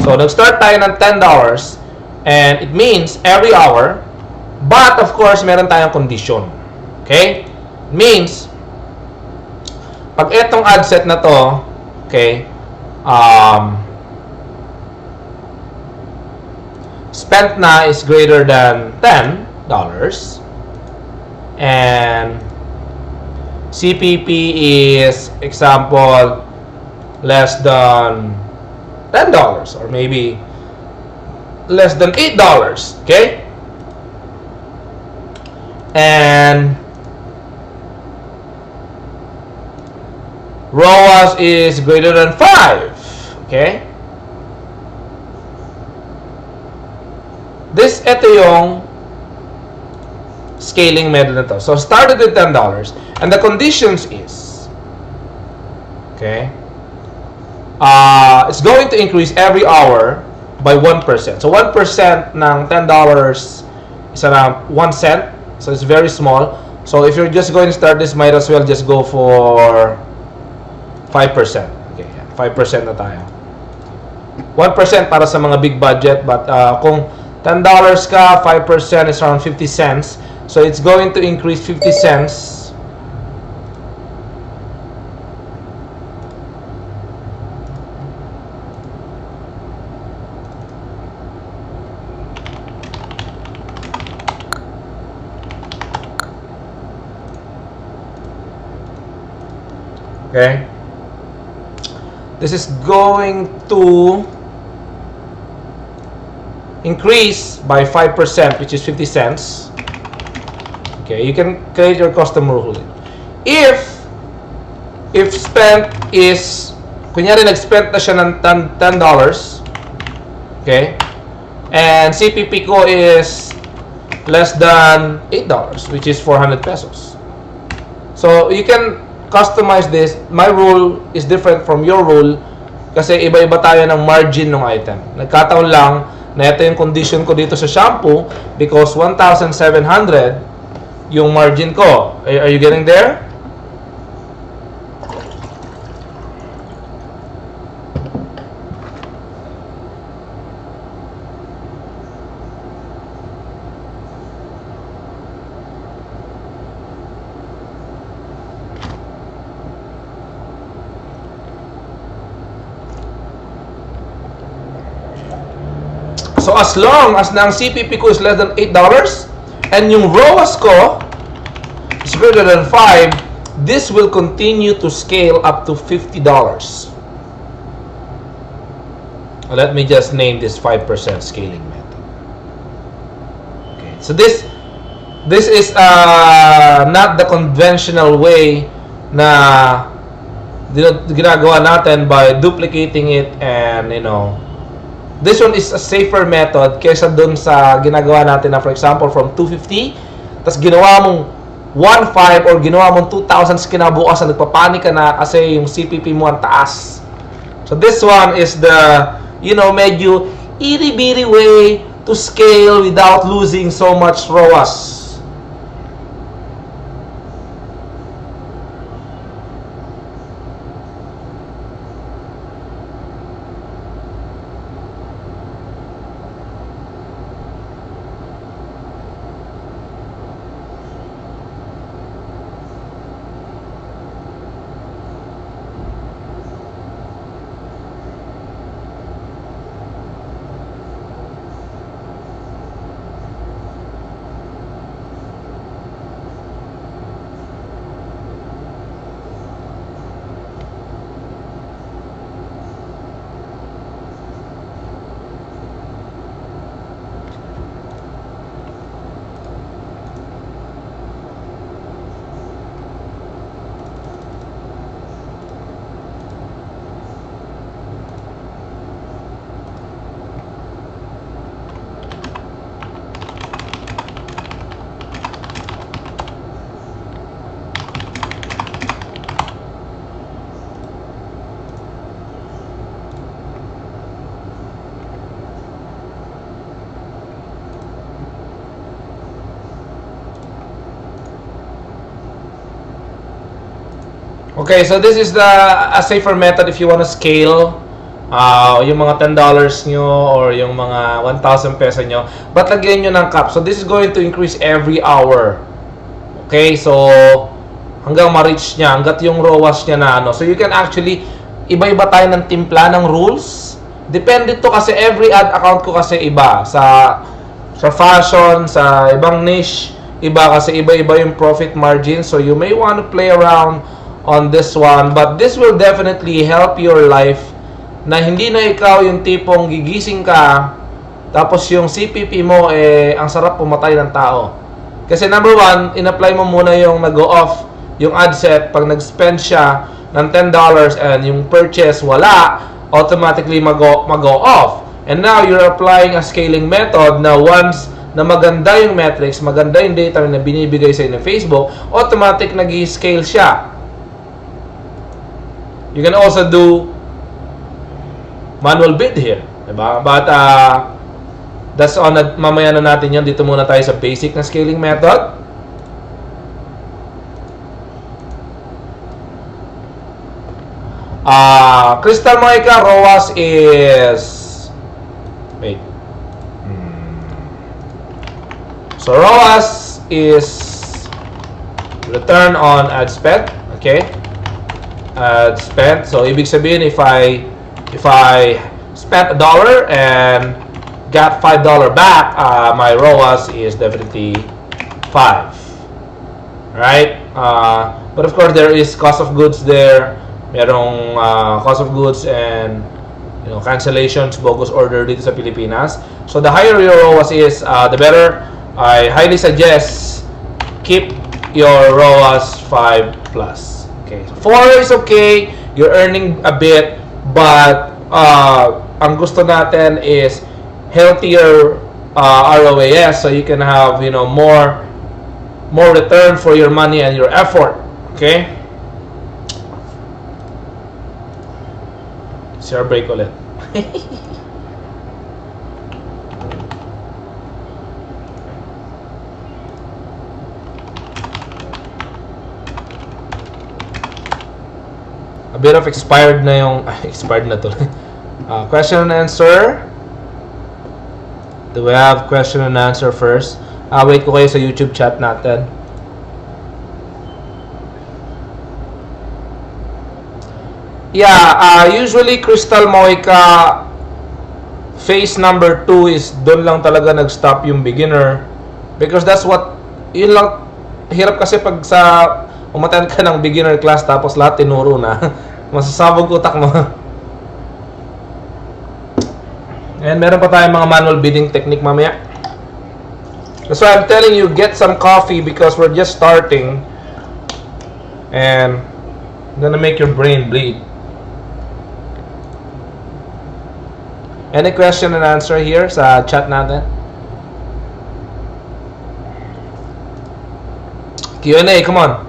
So nag-start tayo ng $10, and it means every hour, but of course meron tayong condition. Okay? It means pag etong ad set na to, okay, spent na is greater than $10, and CPP is, example, less than $10 or maybe less than $8, okay? And ROAS is greater than 5, okay? Ito yung scaling method na to. So, started with $10 and the conditions is, okay, it's going to increase every hour by 1%. So, 1% ng $10 is around 1 cent. So, it's very small. So, if you're just going to start this, might as well just go for 5%. Okay, 5% na tayo. 1% para sa mga big budget, but kung $10 ka, 5% is around 50 cents. So it's going to increase 50 cents. Okay. This is going to increase by 5%, which is 50 cents. Okay, you can create your custom rule. If spent is, kunyari nag-spent na siya ng $10, okay, and CPP ko is less than $8, which is 400 pesos. So, you can customize this. My rule is different from your rule kasi iba-iba tayo ng margin ng item. Nagkataon lang na ito yung condition ko dito sa shampoo because 1,700 yung margin ko. Are you getting there? So as long as na ang CPP ko is less than $8 and yung ROAS ko is greater than 5, this will continue to scale up to $50. Let me just name this 5% scaling method. Okay, so this is not the conventional way na ginagawa natin by duplicating it, and this one is a safer method kaysa dun sa ginagawa natin na, for example, from 250 tas ginawa mong 1.5 or ginawa mong 2,000 kinabukasan, nagpapanik ka na kasi yung CPP mo ang taas. So this one is the medyo itty-bitty way to scale without losing so much ROAS. Okay, so this is a safer method if you want to scale yung mga $10 nyo or yung mga 1,000 peso nyo, but lagyan nyo ng cap. So this is going to increase every hour. Okay, so hanggang ma-reach nya, hanggat yung ROAS nya na So you can actually, iba-iba tayo ng timpla ng rules. Depende to kasi every ad account ko kasi iba. Sa fashion, sa ibang niche, iba kasi iba-iba yung profit margin. So you may want to play around on this one, but this will definitely help your life na hindi na ikaw yung tipong gigising ka tapos yung CPP mo ang sarap pumatay ng tao. Kasi number one, in-apply mo muna yung nag-go off yung ad set. Pag nag-spend siya ng $10 and yung purchase wala, automatically mag-go off. And now you're applying a scaling method na once na maganda yung metrics, maganda yung data na binibigay sa inyo ng Facebook, automatic nag-i-scale siya. You can also do manual bid here, diba? But that's on mamaya na natin yan. Dito muna tayo sa basic na scaling method. Crystal Moica ROAS is wait. So ROAS is return on ad spend, okay? Ad spend. So ibig sabihin if I spent $1 and got $5 back, my ROAS is definitely 5. Right? But of course there is cost of goods there. Merong cost of goods and cancellations, bogus order dito sa Pilipinas. So the higher your ROAS is, the better. I highly suggest keep your ROAS 5 plus. Okay, 4 is okay. You're earning a bit, but ang gusto natin is healthier ROAS, so you can have more return for your money and your effort. Okay. Share break ulit. A bit of expired na yung expired na to. Question and answer. Do we have question and answer first? Wait ko kayo sa YouTube chat natin. Yeah, usually Crystal Moica phase number 2 is doon lang talaga nag-stop yung beginner, because that's what yun lang hirap kasi pag sa umattend ka ng beginner class tapos lahat tinuro na. Masasabog utak mo. And meron pa tayong mga manual bidding technique mamaya. That's why I'm telling you, get some coffee because we're just starting. And I'm gonna make your brain bleed. Any question and answer here sa chat natin? Q&A, come on.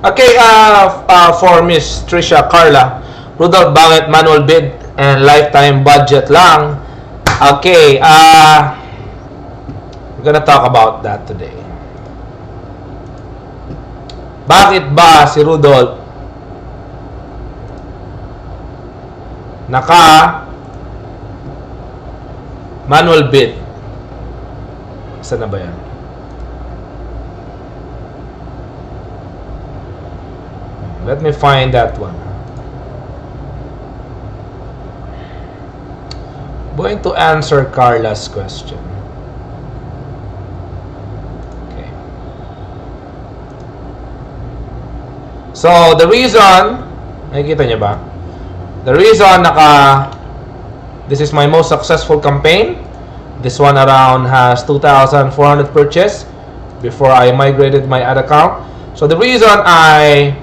Okay, for Miss Trisha Carla, Rudolf, bakit manual bid and lifetime budget lang? Okay, we're gonna talk about that today. Bakit ba si Rudolf naka manual bid? Saan na ba yan? Let me find that one. I'm going to answer Carla's question. Okay. So, the reason, nakikita niyo ba? The reason this is my most successful campaign. This one around has 2,400 purchase before I migrated my ad account. So, the reason I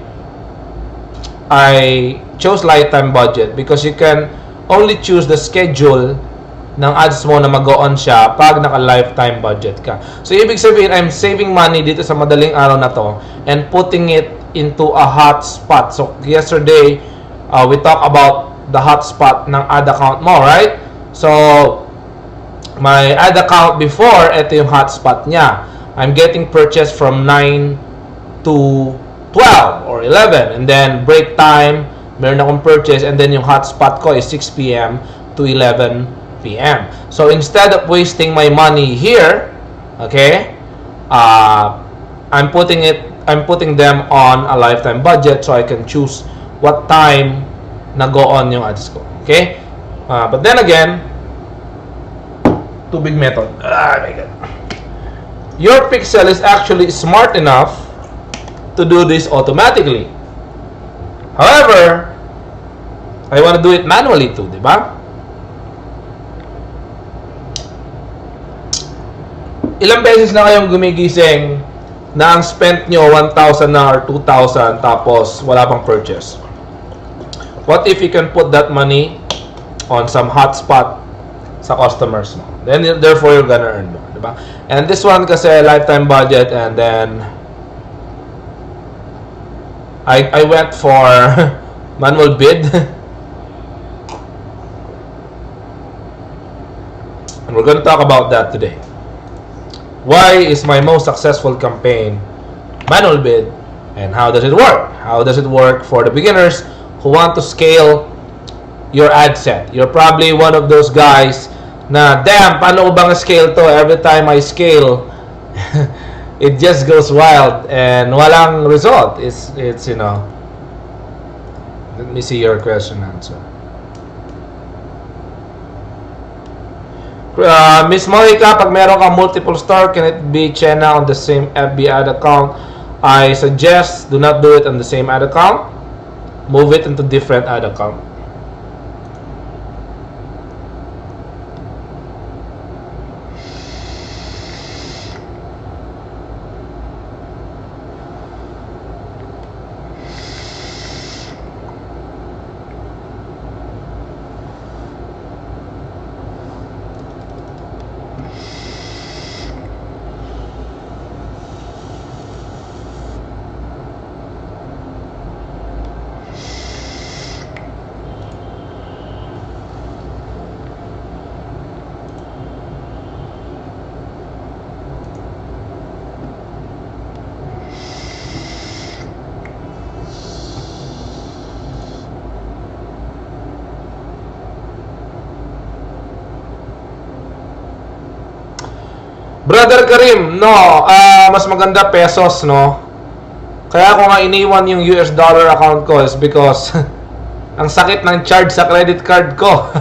I chose lifetime budget because you can only choose the schedule ng ads mo na mag-on siya pag naka-lifetime budget ka. So, ibig sabihin, I'm saving money dito sa madaling araw na to and putting it into a hotspot. So, yesterday, we talked about the hotspot ng ad account mo, right? So, my ad account before, ito yung hotspot niya. I'm getting purchase from 9 to 12 or 11. And then, break time, meron akong purchase. And then, yung hotspot ko is 6 p.m. to 11 p.m. So, instead of wasting my money here, okay, I'm putting them on a lifetime budget so I can choose what time na go on yung ads ko. Okay? But then again, too big method. My God. Your pixel is actually smart enough to do this automatically. However, I want to do it manually too, di ba? Ilang beses na kayong gumigising na ang spent nyo 1,000 na or 2,000 tapos wala pang purchase? What if you can put that money on some hotspot sa customers mo? Then, therefore, you're gonna earn more, diba? And this one kasi lifetime budget, and then I went for manual bid. And we're gonna talk about that today. Why is my most successful campaign manual bid, and how does it work? How does it work for the beginners who want to scale your ad set? You're probably one of those guys na, damn, paano ko bang scale to? Every time I scale, it just goes wild and walang result. It's you know. Let me see your question answer. Miss Monica, pag meron ka multiple store, can it be channel on the same FB ad account? I suggest do not do it on the same ad account. Move it into different ad account. Brother Karim, no, mas maganda pesos, no? Kaya ako nga iniwan yung US dollar account ko is because ang sakit ng charge sa credit card ko.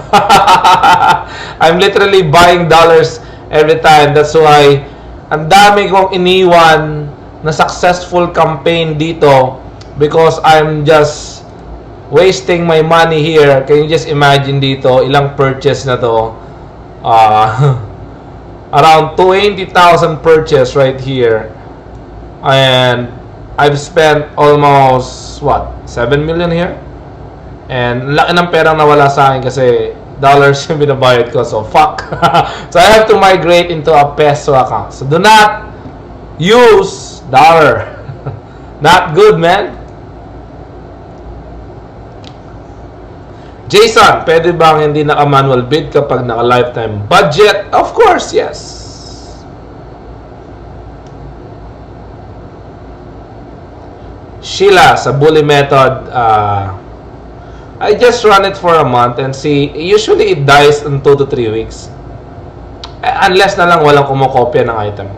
I'm literally buying dollars every time. That's why ang dami kong iniwan na successful campaign dito because I'm just wasting my money here. Can you just imagine dito, ilang purchase na to? Around 20,000 purchase right here, and I've spent almost what 7 million here, and laki ng perang nawala sa akin kasi dollars yung binabayad ko, so fuck. So I have to migrate into a peso account. So do not use dollar. Not good, man. Jason, pwede bang hindi naka-manual bid kapag naka-lifetime budget? Of course, yes. Sheila, sa bully method, I just run it for a month and see. Usually, it dies in 2 to 3 weeks. Unless na lang walang kumokopya ng item.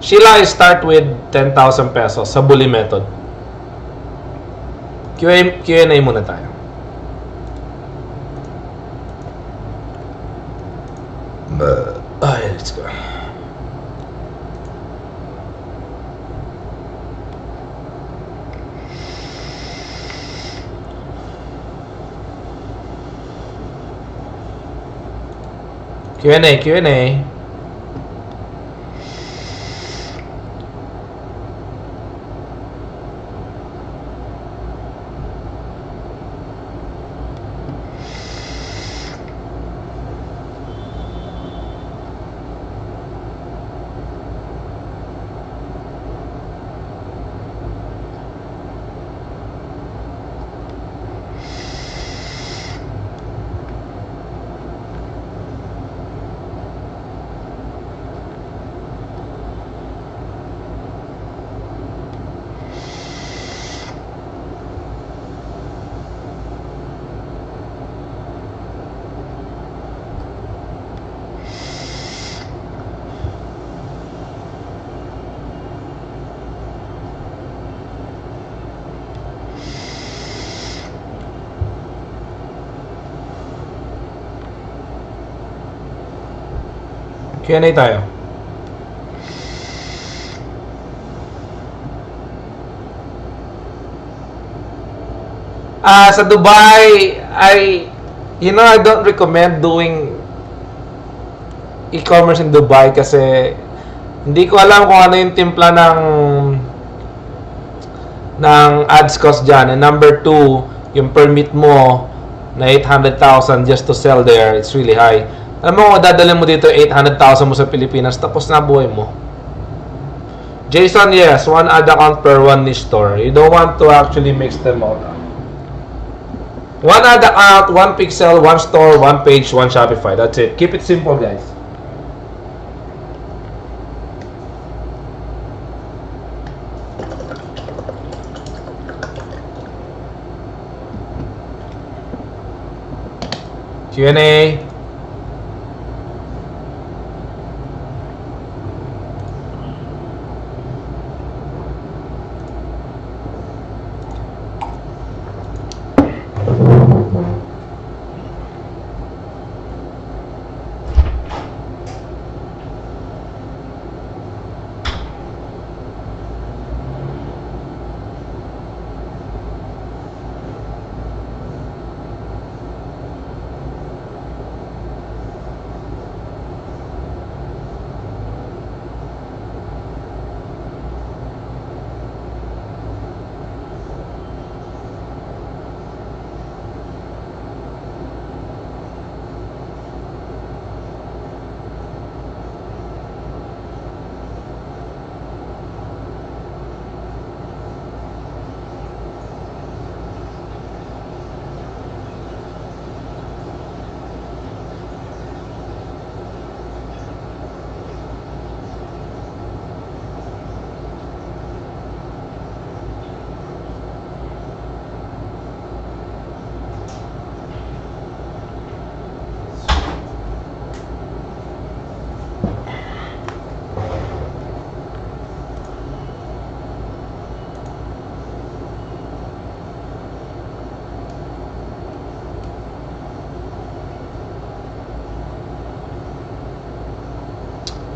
Sheila, I start with 10,000 pesos sa bully method. Q&A muna tayo. Alright, let's go. Q&A. Q&A tayo. Sa Dubai, I don't recommend doing e-commerce in Dubai kasi hindi ko alam kung ano yung timpla ng ads cost dyan. And number two, yung permit mo na 800,000 just to sell there, it's really high. Alam mo, dadalhin mo dito 800,000 mo sa Pilipinas, tapos na buhay mo. Jason, yes, one ad account per one niche store. You don't want to actually mix them all up. One ad account, one pixel, one store, one page, one Shopify. That's it. Keep it simple, guys. Q&A.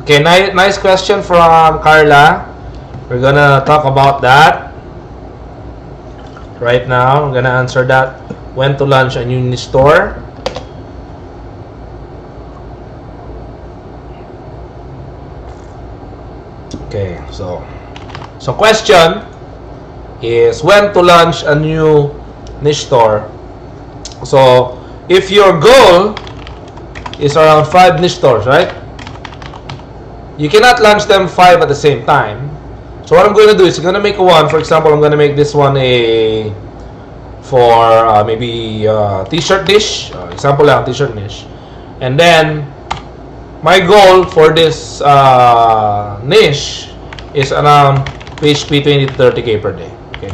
Okay, nice question from Carla. We're gonna talk about that right now. I'm gonna answer that. When to launch a new store? Okay, so question is when to launch a new niche store. So if your goal is around 5 niche stores, right? You cannot launch them 5 at the same time. So what I'm going to do is I'm going to make one. For example, I'm going to make this one for maybe t-shirt niche. Example lang, t-shirt niche. And then my goal for this niche is around PHP 20 to 30k per day. Okay,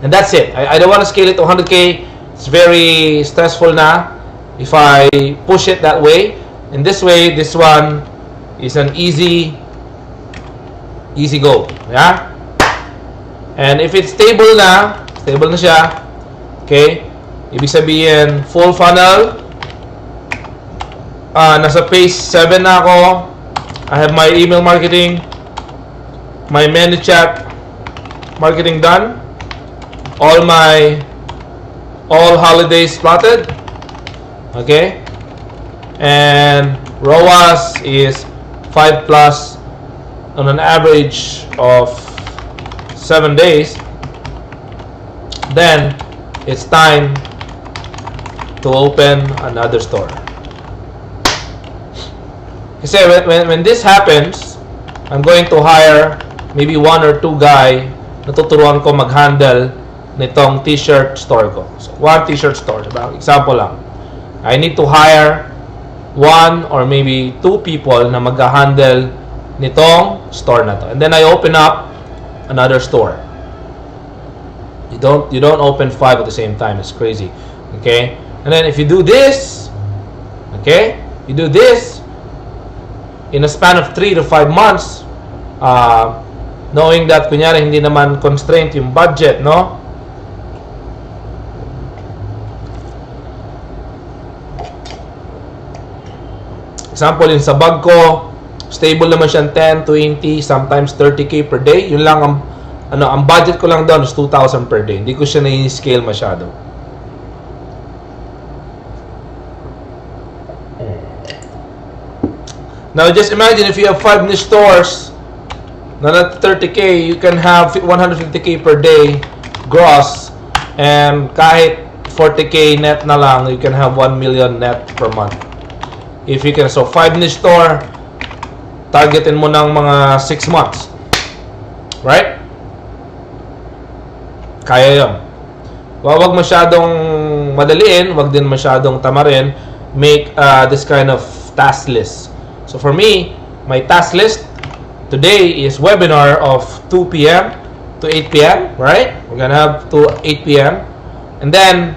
and that's it. I don't want to scale it to 100k. It's very stressful na if I push it that way. In this way, this one is an easy go. Yeah? And if it's stable na siya, okay, ibig sabihin, full funnel, nasa phase 7 na ako, I have my email marketing, my ManyChat marketing done, all holidays plotted, okay, and ROAS is 5 plus on an average of 7 days. Then it's time to open another store. Kasi when this happens, I'm going to hire maybe 1 or 2 guy na tuturuan ko mag-handle nitong t-shirt store ko. So, one t-shirt store. Example lang. I need to hire 1 or maybe 2 people na mag-handle nitong store na to. And then I open up another store. You don't open 5 at the same time. It's crazy. Okay? And then if you do this, okay? You do this in a span of 3 to 5 months, knowing that kunyari hindi naman constraint yung budget, no? Example, yung sa bag ko, stable naman siya 10, 20, sometimes 30k per day. Yun lang ang budget ko lang doon is 2,000 per day. Hindi ko siya na-scale masyado. Now just imagine if you have 5 niche stores, na 30k, you can have 150k per day gross, and kahit 40k net na lang, you can have 1 million net per month. If you can, so 5 niche store, targetin mo ng mga 6 months. Right? Kaya yun. Wag masyadong madaliin, wag din masyadong tamarin. Make this kind of task list. So for me, my task list today is webinar of 2 p.m. to 8 p.m. Right? We're gonna have to 8 p.m. And then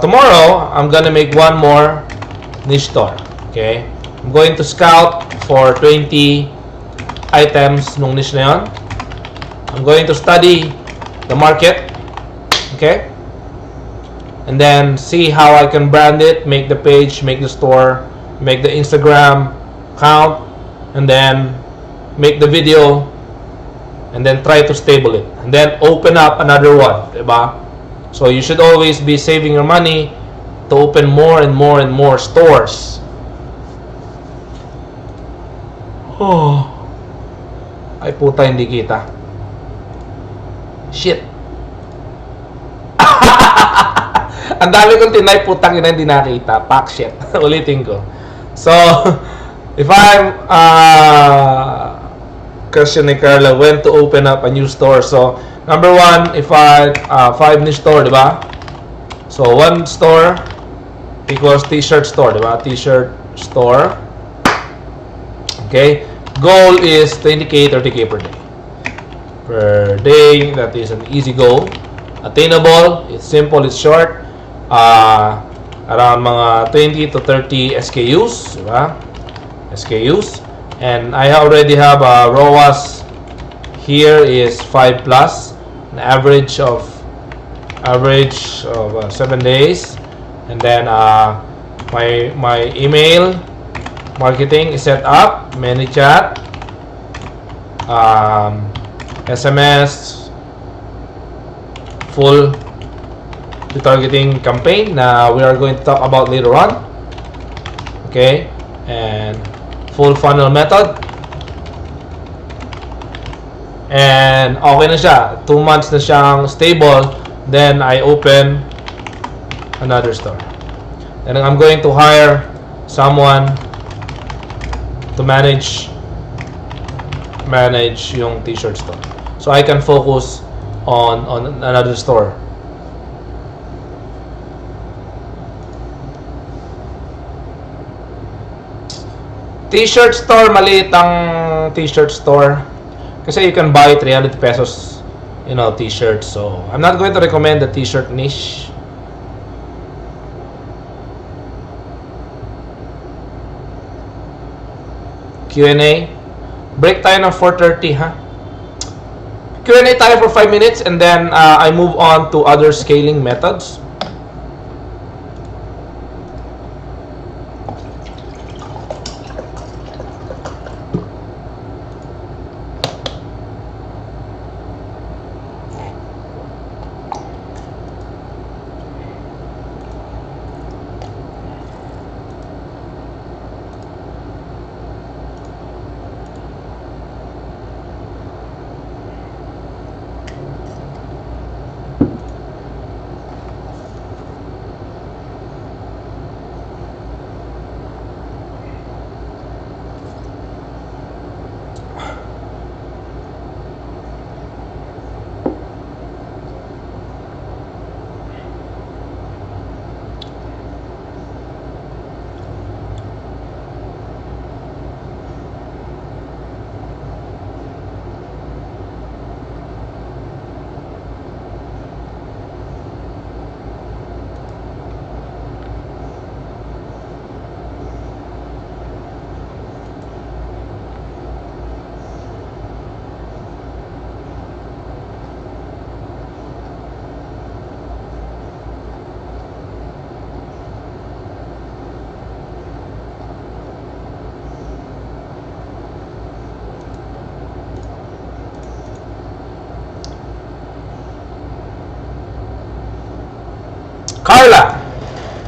tomorrow, I'm gonna make one more niche store. Okay? I'm going to scout for 20 items nung niche na yun. I'm going to study the market. Okay? And then see how I can brand it, make the page, make the store, make the Instagram account, and then make the video, and then try to stable it, and then open up another one, diba? So you should always be saving your money to open more and more and more stores. Oh, ay puta, hindi kita. Shit. Ang dami kong tinay, putang ina, hindi nakita. Pack shit. Ulitin ko. So, if I'm question ni Carla, when to open up a new store? So, number one, if I 5 niche store, diba? So, 1 store equals t-shirt store, diba? T-shirt store. Okay. Goal is 20k, 30k per day. Per day, that is an easy goal. Attainable, it's simple, it's short. Around mga 20 to 30 SKUs, diba? SKUs, and I already have a ROAS here is 5 plus, an average of 7 days, and then my email marketing is set up, ManyChat, SMS, full retargeting campaign na we are going to talk about later on. Okay, and full funnel method, and okay na siya, 2 months na siyang stable. Then I open another store, and I'm going to hire someone to manage yung t-shirt store, so I can focus on another store. T-shirt store, maliit ang t-shirt store kasi you can buy 300 pesos, t-shirts. So I'm not going to recommend the t-shirt niche. Q&A, break tayo ng 4:30, ha? Q&A tayo for 5 minutes, and then I move on to other scaling methods.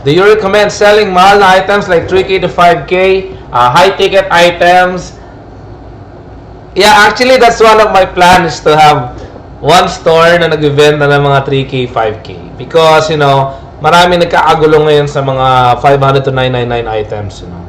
Do you recommend selling mahal na items like 3K to 5K, high-ticket items? Yeah, actually, that's one of my plans to have one store na nag-event na ng mga 3K, 5K. Because, you know, marami nagkakagulo ngayon sa mga 500 to 999 items, you know.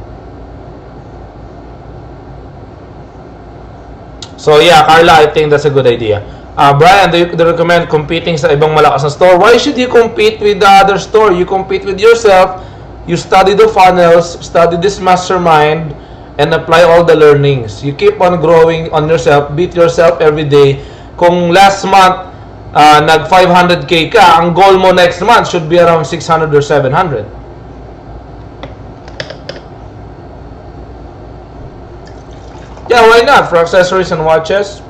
So, yeah, Carla, I think that's a good idea. Brian, do you recommend competing sa ibang malakas na store? Why should you compete with the other store? You compete with yourself. You study the funnels, study this mastermind, and apply all the learnings. You keep on growing on yourself, beat yourself every day. Kung last month, nag 500K ka, ang goal mo next month should be around 600 or 700. Yeah, why not? For accessories and watches,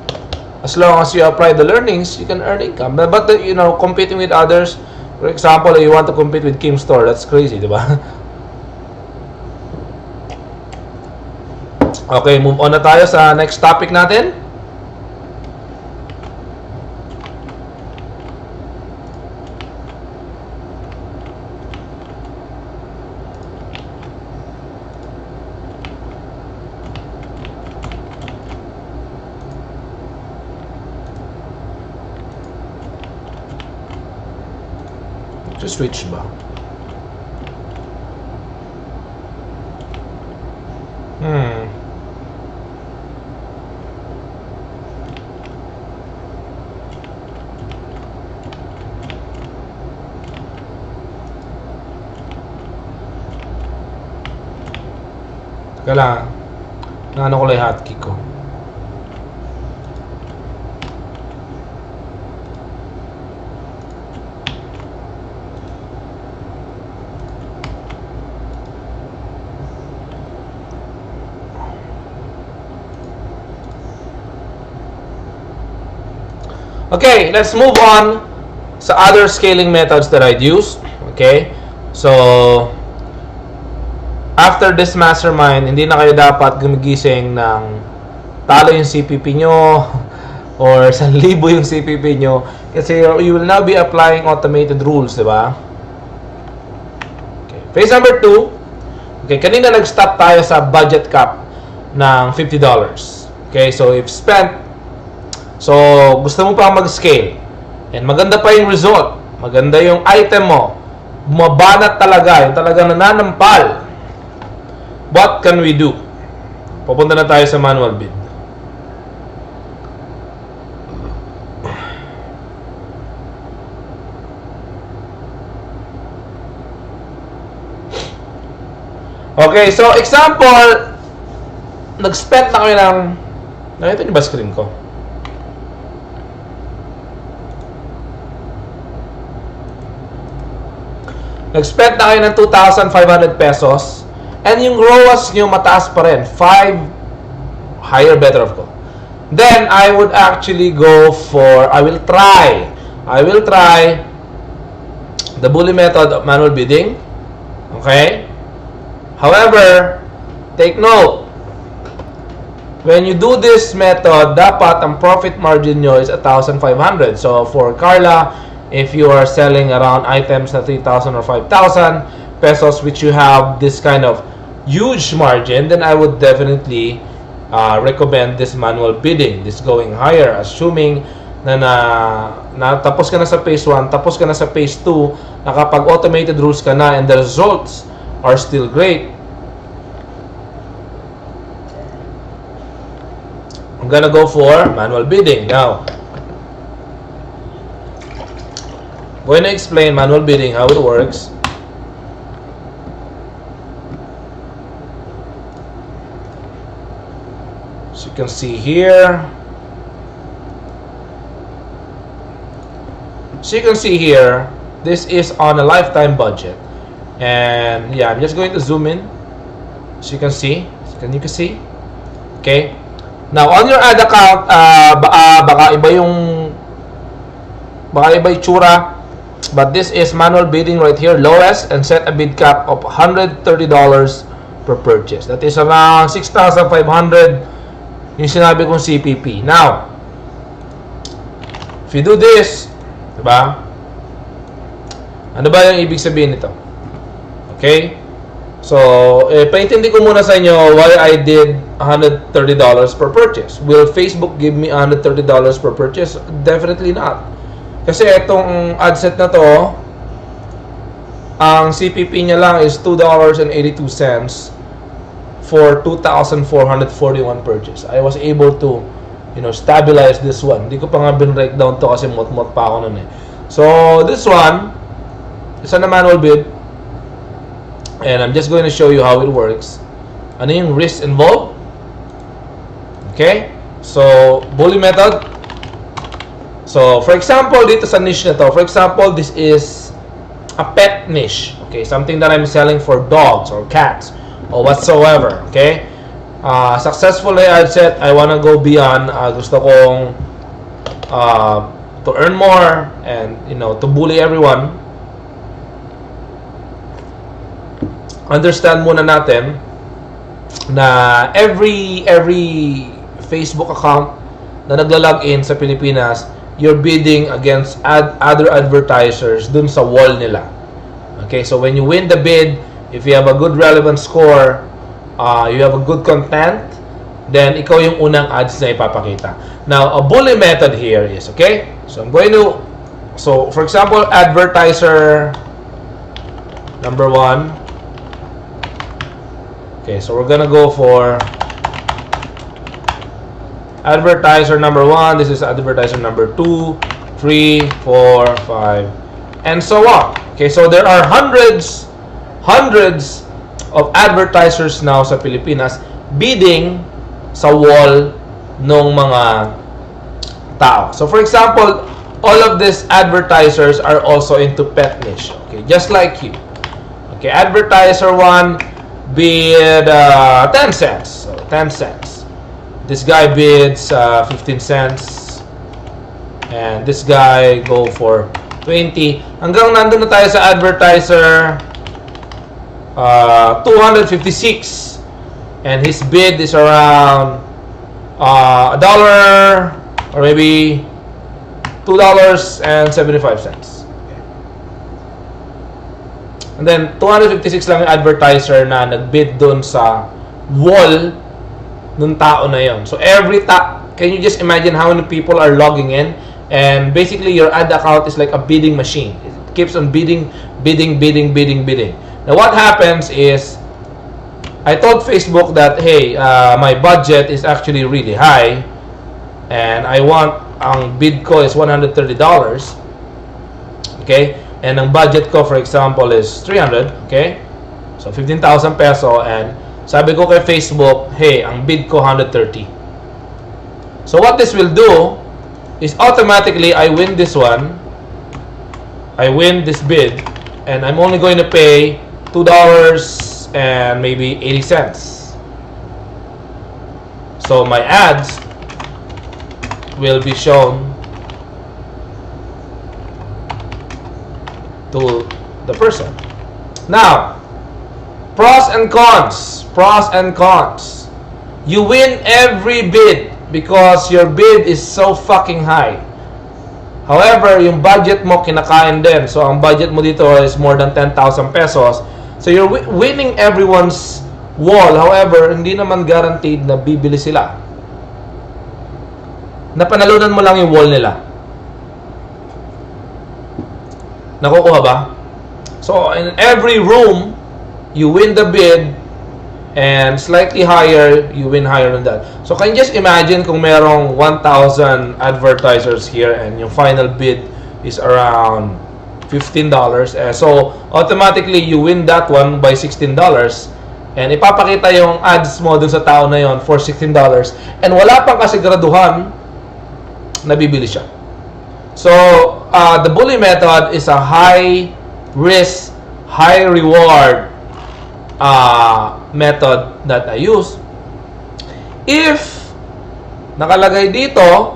as long as you apply the learnings, you can earn income. But you know, competing with others, for example, you want to compete with Kim Store, that's crazy, diba? Okay, move on na tayo sa next topic natin. Switch ba? Teka lang. Naano ko lang yung hotkey ko. Okay, let's move on sa other scaling methods that I'd use. Okay, so after this mastermind, hindi na kayo dapat gumigising ng talo yung CPP nyo or 1,000 yung CPP nyo kasi you will now be applying automated rules, diba? Okay, phase number 2. Okay, kanina nag-stop tayo sa budget cap ng $50. Okay, so if spent, so, gusto mo pa mag-scale. And maganda pa yung result. Maganda yung item mo. Bumabanat talaga. Yung talagang nananampal. What can we do? Pupunta na tayo sa manual bid. Okay, so example, nag-spend na kayo ng... Nakita niyo ba screen ko? Nag-spend na kayo ng 2,500 pesos and yung ROAS nyo mataas pa rin. 5 higher, better of course. Then, I would actually go for, I will try the bully method of manual bidding. Okay? However, take note, when you do this method, dapat ang profit margin nyo is 1,500. So, for Carla, if you are selling around items na 3,000 or 5,000 pesos, which you have this kind of huge margin, then I would definitely recommend this manual bidding, this going higher, assuming na tapos ka na sa phase 1, tapos ka na sa phase 2, nakapag-automated rules ka na, and the results are still great. I'm gonna go for manual bidding. Now, going to explain manual bidding, how it works. So you can see here. This is on a lifetime budget. And yeah, I'm just going to zoom in. So you can see. Can you see? Okay. Now, on your ad account, baka iba yung itsura. But this is manual bidding right here, lowest, and set a bid cap of $130 per purchase. That is around 6,500 yung sinabi kong CPP. Now, if you do this, diba? Ano ba yung ibig sabihin nito? Okay? So, paintindi ko muna sa inyo why I did $130 per purchase. Will Facebook give me $130 per purchase? Definitely not. Kasi itong ad set na to, ang CPP niya lang is $2.82 for 2,441 purchase. I was able to, stabilize this one. Hindi ko pa nga bin-breakdown to kasi mot-mot pa ako nun eh. So, this one, isa na manual bid. And I'm just going to show you how it works. Ano yung risk involved? Okay? So, bully method. So, for example, dito sa niche na to, for example, this is a pet niche. Okay? Something that I'm selling for dogs or cats or whatsoever. Okay? Successful na ad set. I wanna go beyond. Gusto kong to earn more and, to bully everyone. Understand muna natin na every Facebook account na nagla-login sa Pilipinas, you're bidding against other advertisers dun sa wall nila. Okay, so when you win the bid, if you have a good relevant score, you have a good content, then ikaw yung unang ads na ipapakita. Now, a bully method here is, okay? So for example, advertiser number 1. Okay, so we're gonna go for advertiser number 1. This is advertiser number 2, 3, 4, 5, and so on. Okay, so there are hundreds of advertisers now sa Pilipinas bidding sa wall ng mga tao. So for example, all of these advertisers are also into pet niche. Okay, just like you. Okay, advertiser 1 bid 10 cents. So 10 cents. This guy bids 15 cents. And this guy go for 20. Hanggang nandun na tayo sa advertiser 256. And his bid is around $1 or maybe $2.75. And then, 256 lang yung advertiser na nag-bid dun sa wall ng tao na yon. So, can you just imagine how many people are logging in? And basically, your ad account is like a bidding machine. It keeps on bidding. Now, what happens is, I told Facebook that, hey, my budget is actually really high. And I want, ang bid ko is $130. Okay? And ang budget ko, for example, is 300. Okay? So, 15,000 peso. And sabi ko kay Facebook, hey, ang bid ko 130. So, what this will do is automatically, I win this one. I win this bid. And I'm only going to pay $2 and maybe 80 cents. So, my ads will be shown to the person. Now, pros and cons. You win every bid because your bid is so fucking high. However, yung budget mo kinakain din. So, ang budget mo dito is more than 10,000 pesos. So, you're winning everyone's wall. However, hindi naman guaranteed na bibili sila. Napanalunan mo lang yung wall nila. Nakukuha ba? So, in every room, you win the bid, and slightly higher, you win higher than that. So, can you just imagine kung merong 1,000 advertisers here, and yung final bid is around $15. So, automatically, you win that one by $16. And ipapakita yung ads mo dun sa tao na yon for $16. And wala pang kasiguraduhan na bibili siya. So, the bully method is a high risk, high reward method that I use. If nakalagay dito,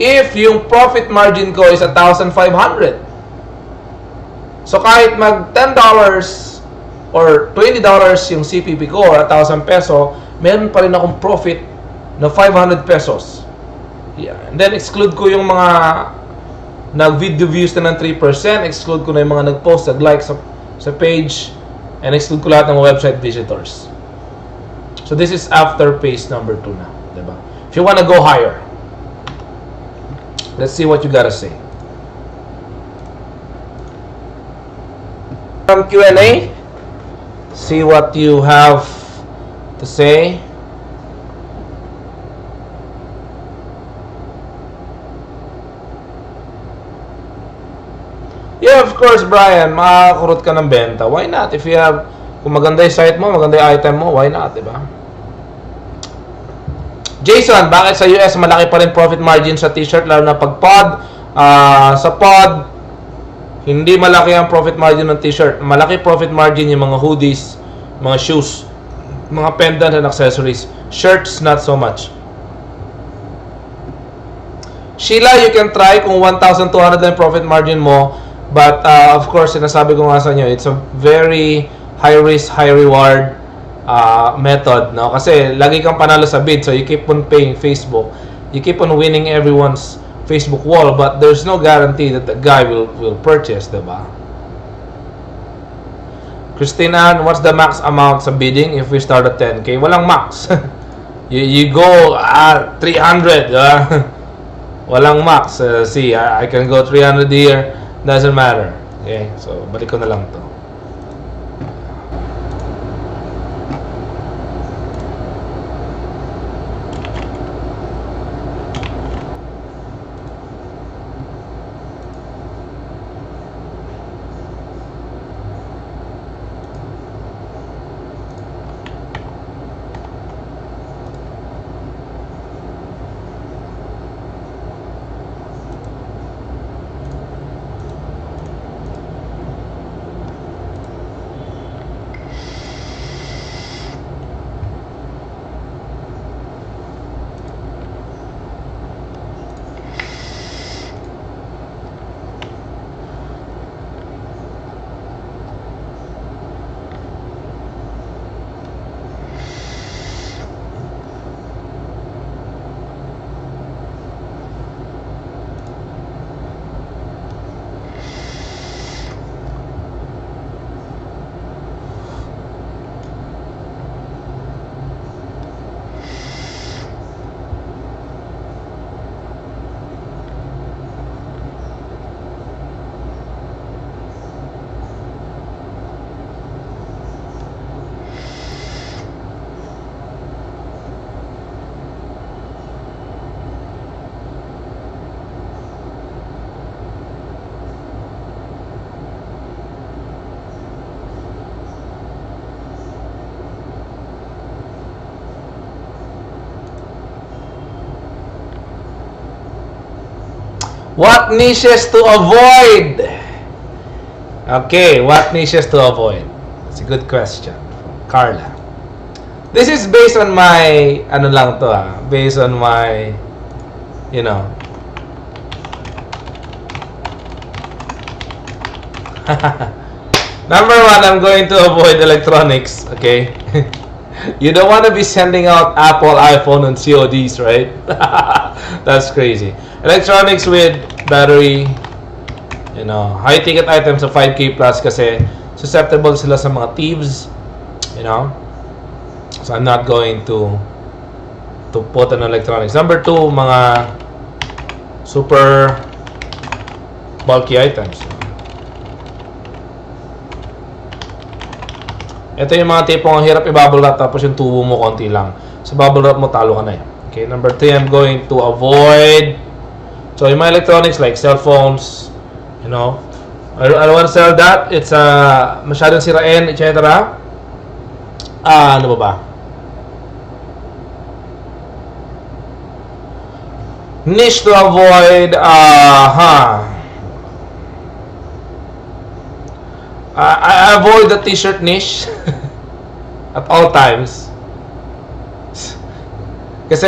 if yung profit margin ko is 1,500. So, kahit mag $10 or $20 yung CPP ko or 1,000 peso, meron pa rin akong profit na 500 pesos. Yeah. And then, exclude ko yung mga nag-video views na ng 3%, exclude ko na yung mga nag-post, nag-like. So, sa page and exclude ko lahat ng website visitors. So this is after phase number 2 na, diba? If you wanna go higher, let's see what you gotta say. From Q&A, see what you have to say. Yeah, of course, Brian, makakurot ka ng benta. Why not? If you have, kung maganda yung site mo, maganda yung item mo, why not, diba? Jason, bakit sa US malaki pa rin profit margin sa t-shirt, lalo na pag pod? Sa pod, hindi malaki ang profit margin ng t-shirt. Malaki profit margin yung mga hoodies, mga shoes, mga pendant and accessories. Shirts, not so much. Sheila, you can try kung 1,200 na profit margin mo. But, of course, sinasabi ko nga sa inyo, it's a very high risk, high reward method, no? Kasi lagi kang panalo sa bid, so you keep on paying Facebook. You keep on winning everyone's Facebook wall, but there's no guarantee that the guy will purchase, diba? Christina, what's the max amount sa bidding if we start at 10K? Walang max. you go 300, walang max. See, I can go 300 here. Doesn't matter. Okay, so balik ko na lang to. What niches to avoid? Okay, what niches to avoid? That's a good question from Carla. This is based on my, ano lang to based on my, you know. Number 1, I'm going to avoid electronics, okay? You don't want to be sending out Apple, iPhone, and CODs, right? That's crazy. Electronics with battery, you know, high ticket items of 5K plus kasi susceptible sila sa mga thieves, you know. So I'm not going to put on electronics. Number 2, mga super bulky items. Ito yung mga tipong ang hirap i-bubble wrap tapos yung tubo mo konti lang. Sa bubble wrap mo talo ka na eh. Okay, number 3, I'm going to avoid. So yung mga electronics like cell phones, you know, I don't want to sell that. It's masyadong sirain, etc. Ano ba? Niche to avoid. I avoid the t-shirt niche at all times. Kasi,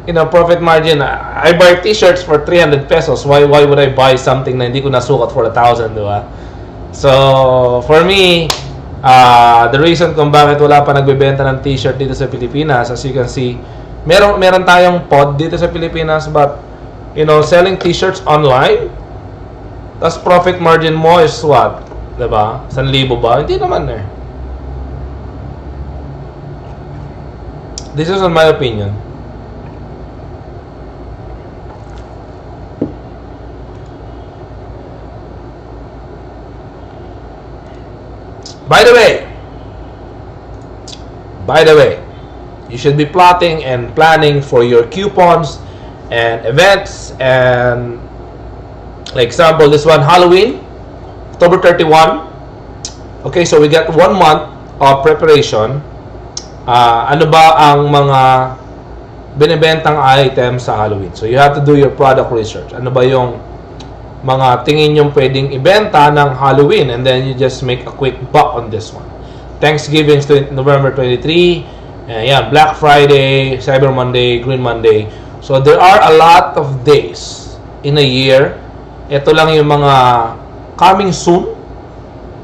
you know, profit margin, I buy t-shirts for 300 pesos. Why would I buy something na hindi ko nasukat for 1,000, di ba? So, for me, the reason kung bakit wala pa nagbebenta ng t-shirt dito sa Pilipinas, as you can see, meron tayong pod dito sa Pilipinas, but, you know, selling t-shirts online, tas profit margin mo is what? Diba? 1,000 ba? Hindi naman eh. This is on my opinion. By the way, you should be plotting and planning for your coupons and events. And like example, this one, Halloween, October 31. Okay, so we got 1 month of preparation. Ano ba ang mga binibentang items sa Halloween? So you have to do your product research. Ano ba yung mga tingin yung pwedeng ibenta ng Halloween, and then you just make a quick buck on this one. Thanksgiving is November 23, yeah, Black Friday, Cyber Monday, Green Monday. So there are a lot of days in a year. Ito lang yung mga coming soon.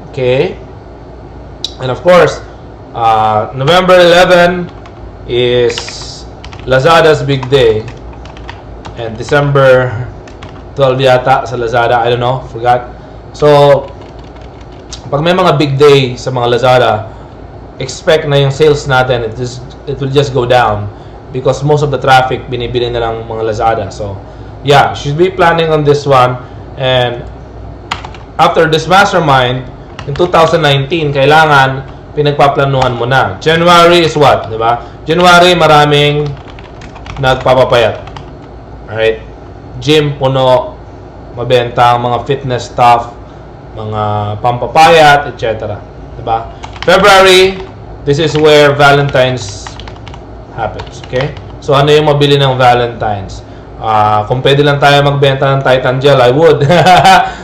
Okay? And of course, November 11 is Lazada's big day, and December 12 yata sa Lazada, I don't know, forgot. So pag may mga big day sa mga Lazada, expect na yung sales natin, it will just go down because most of the traffic binibili na lang mga Lazada. So yeah, should be planning on this one. And after this mastermind in 2019, kailangan pinagpaplanuhan mo na. January is what, di ba? January maraming nagpapapayat. Alright? Gym puno, mabenta ang mga fitness stuff, mga pampapayat, etc. Diba? February, this is where Valentine's happens. Okay? So, ano yung mabili ng Valentine's? Kung pwede lang tayo magbenta ng Titan Gel, I would.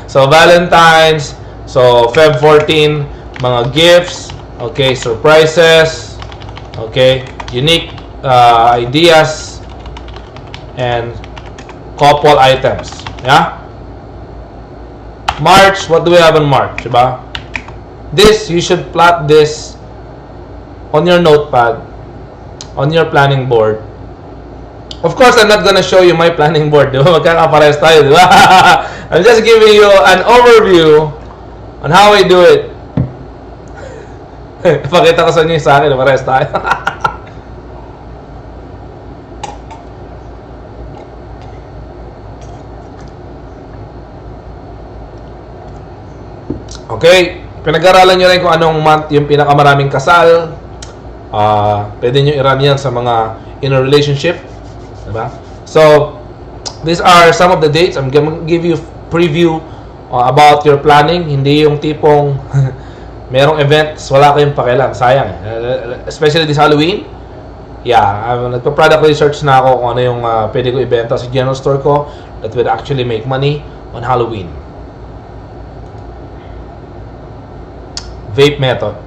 So, Valentine's. So, Feb 14, mga gifts. Okay? Surprises. Okay? Unique ideas. And couple items. Yeah? March, what do we have in March? Diba? This, you should plot this on your notepad, on your planning board. Of course, I'm not gonna show you my planning board. Diba? Magkakaparehas tayo, diba? I'm just giving you an overview on how I do it. Pakita ko sa inyo sa akin, parehas tayo. Okay, pinag-aralan nyo rin kung anong month yung pinakamaraming kasal. Pwede nyo i-run yan sa mga in a relationship. Diba? So, these are some of the dates. I'm gonna give you preview about your planning. Hindi yung tipong merong events, wala kayong pakialam. Sayang. Especially this Halloween. Yeah, nagpa-product research na ako kung ano yung pwede ko ibenta sa general store ko that will actually make money on Halloween. Vape method.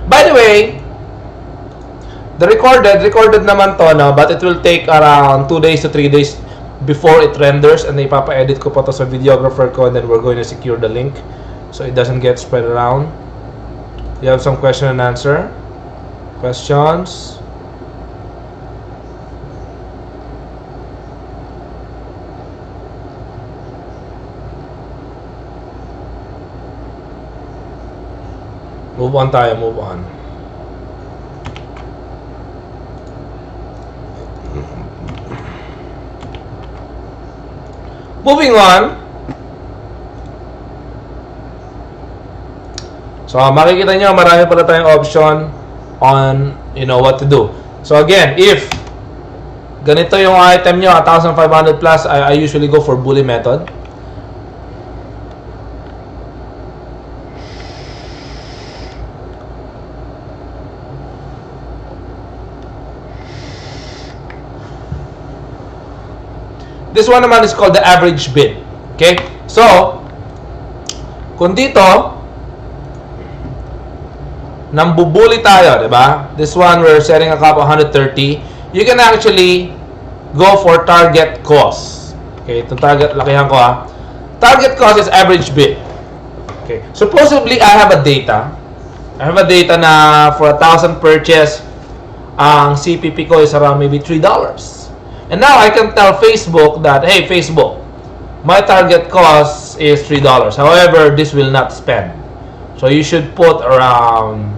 By the way, the recorded naman to, no? But it will take around 2 days to 3 days before it renders, and ipapa-edit ko pa to sa videographer ko, and then we're going to secure the link so it doesn't get spread around. You have some question and answer? Questions? Move on tayo, move on. Moving on. So, makikita nyo, marami pala tayong option on, what to do. So, again, if ganito yung item nyo, 1,500 plus, I usually go for bully method. This one naman is called the average bid. Okay? So, kung dito, nambubuli tayo, diba? This one, we're setting a cap of 130. You can actually go for target cost. Okay, itong target, lakihan ko ha. Target cost is average bid. Okay, supposedly, I have a data. I have a data na for 1,000 purchase, ang CPP ko is around maybe $3. And now, I can tell Facebook that, hey, Facebook, my target cost is $3. However, this will not spend. So, you should put around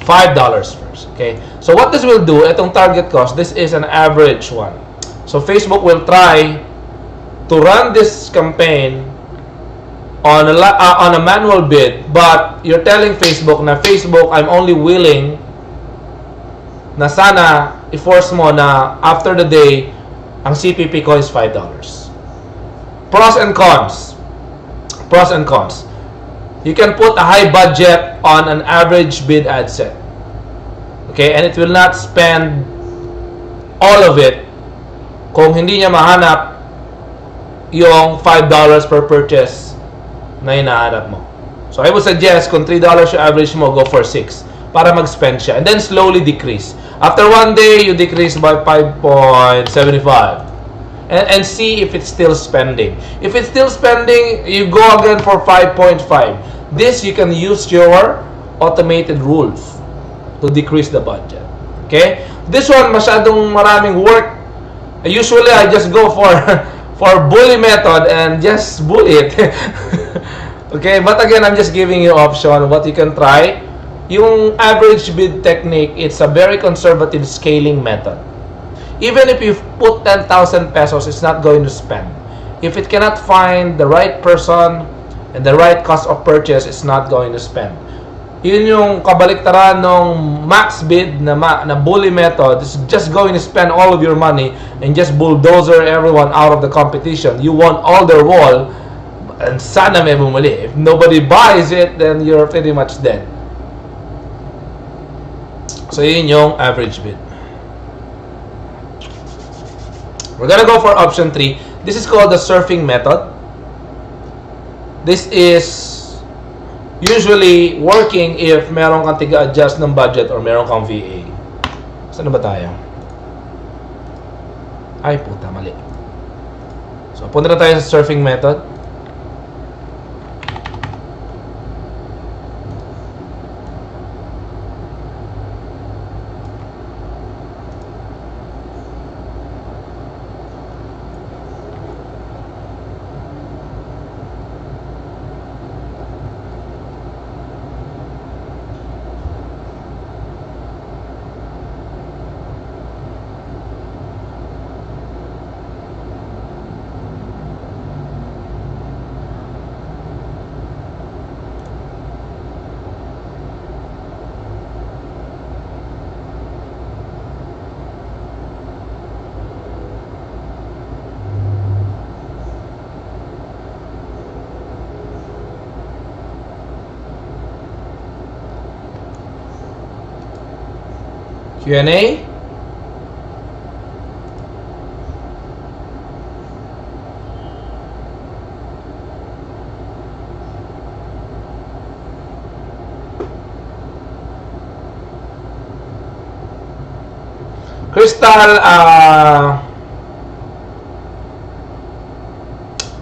$5 first. Okay? So, what this will do, itong target cost, this is an average one. So, Facebook will try to run this campaign on a manual bid, but you're telling Facebook na, Facebook, I'm only willing na sana i-force mo na after the day, ang CPP ko is $5. Pros and cons. Pros and cons. You can put a high budget on an average bid ad set. Okay? And it will not spend all of it kung hindi niya mahanap yung $5 per purchase na hinahanap mo. So, I would suggest kung $3 yung average mo, go for 6 para mag-spend siya. And then slowly decrease. After one day, you decrease by 5.75. And see if it's still spending. If it's still spending, you go again for 5.5. This, you can use your automated rules to decrease the budget. Okay? This one, masyadong maraming work. Usually, I just go for bully method and just bully it. Okay? But again, I'm just giving you option what you can try. Yung average bid technique, it's a very conservative scaling method. Even if you put 10,000 pesos, it's not going to spend. If it cannot find the right person and the right cost of purchase, it's not going to spend. Yun yung kabaliktaran ng max bid na bully method. It's just going to spend all of your money and just bulldozer everyone out of the competition. You want all their wall and sana may bumuli. If nobody buys it, then you're pretty much dead. So, yun yung average bid. We're gonna go for option 3. This is called the surfing method. This is usually working if meron kang tiga-adjust ng budget or meron kang VA. Saan na ba tayo? Ay, puta, mali. So, punta na tayo sa surfing method. Q&A? Crystal,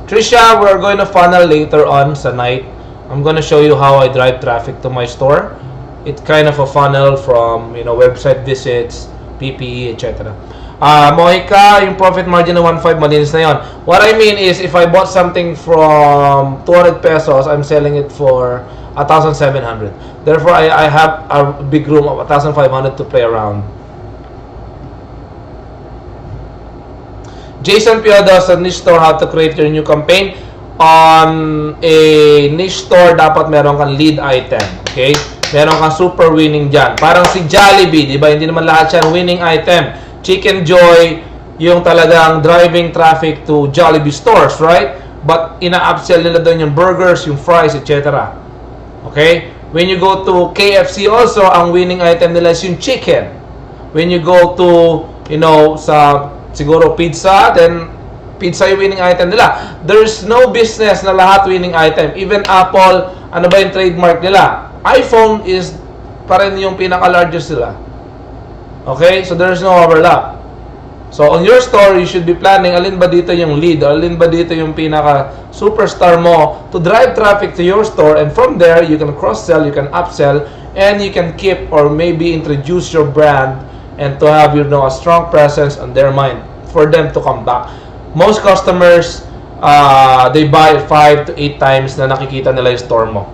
Trisha, we're going to funnel later on sa night. I'm going to show you how I drive traffic to my store. It's kind of a funnel from, website visits, PPE, etc. Moika, yung profit margin ng 1.5, malinis na yun. What I mean is, if I bought something from 200 pesos, I'm selling it for 1,700. Therefore, I have a big room of 1,500 to play around. Jason Piodos, sa niche store, how to create your new campaign. on a niche store, dapat meron kang lead item. Okay? Meron kang super winning dyan. Parang si Jollibee, di ba? Hindi naman lahat yan winning item. Chicken Joy, yung talagang driving traffic to Jollibee stores, right? But ina-upsell nila doon yung burgers, yung fries, etc. Okay? When you go to KFC also, ang winning item nila is yung chicken. When you go to, you know, sa siguro pizza, then pizza yung winning item nila. There's no business na lahat winning item. Even Apple, ano ba yung trademark nila? iPhone is pa rin yung pinaka-largest nila. Okay? So there's no overlap. So on your store, you should be planning alin ba dito yung lead, alin ba dito yung pinaka-superstar mo to drive traffic to your store, and from there, you can cross-sell, you can upsell, and you can keep or maybe introduce your brand and to have, you know, a strong presence on their mind for them to come back. Most customers, they buy 5 to 8 times na nakikita nila yung store mo.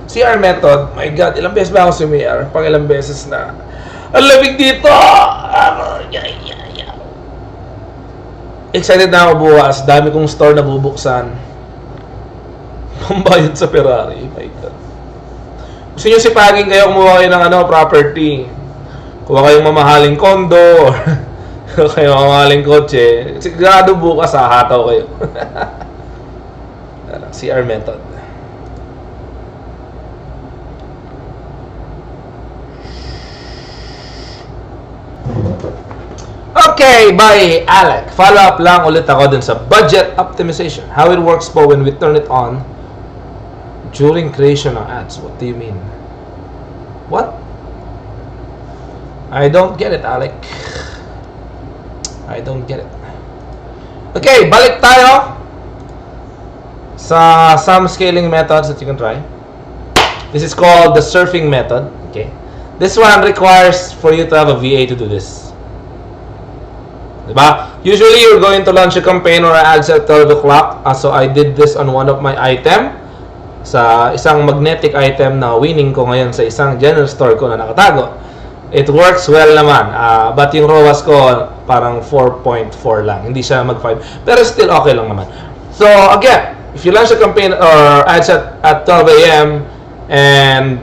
CR method, my God, ilang beses ba ako CR? Pang ilang beses na. Ang lamig dito! Excited na ako bukas. Dami kong store na bubuksan. Pambayad sa Ferrari. My God. Gusto nyo sipagin kayo, kumuha kayo ng property. Kuha kayong mamahaling kondo. Kuha kayong mamahaling kotse. Sigurado bukas, hahataw kayo. CR method. Okay, by Alec. Follow up lang ulit ako dun sa budget optimization. How it works po when we turn it on during creation of ads. What do you mean? What? I don't get it, Alec. I don't get it. Okay, balik tayo sa some scaling methods that you can try. This is called the surfing method. Okay, this one requires for you to have a VA to do this. Diba? Usually, you're going to launch a campaign or ads at 12 o'clock. So, I did this on one of my item. Sa isang magnetic item na winning ko ngayon sa isang general store ko na nakatago. It works well naman. But yung ROAS ko, parang 4.4 lang. Hindi siya mag-5. Pero still, okay lang naman. So, again, if you launch a campaign or ads at 12 a.m. and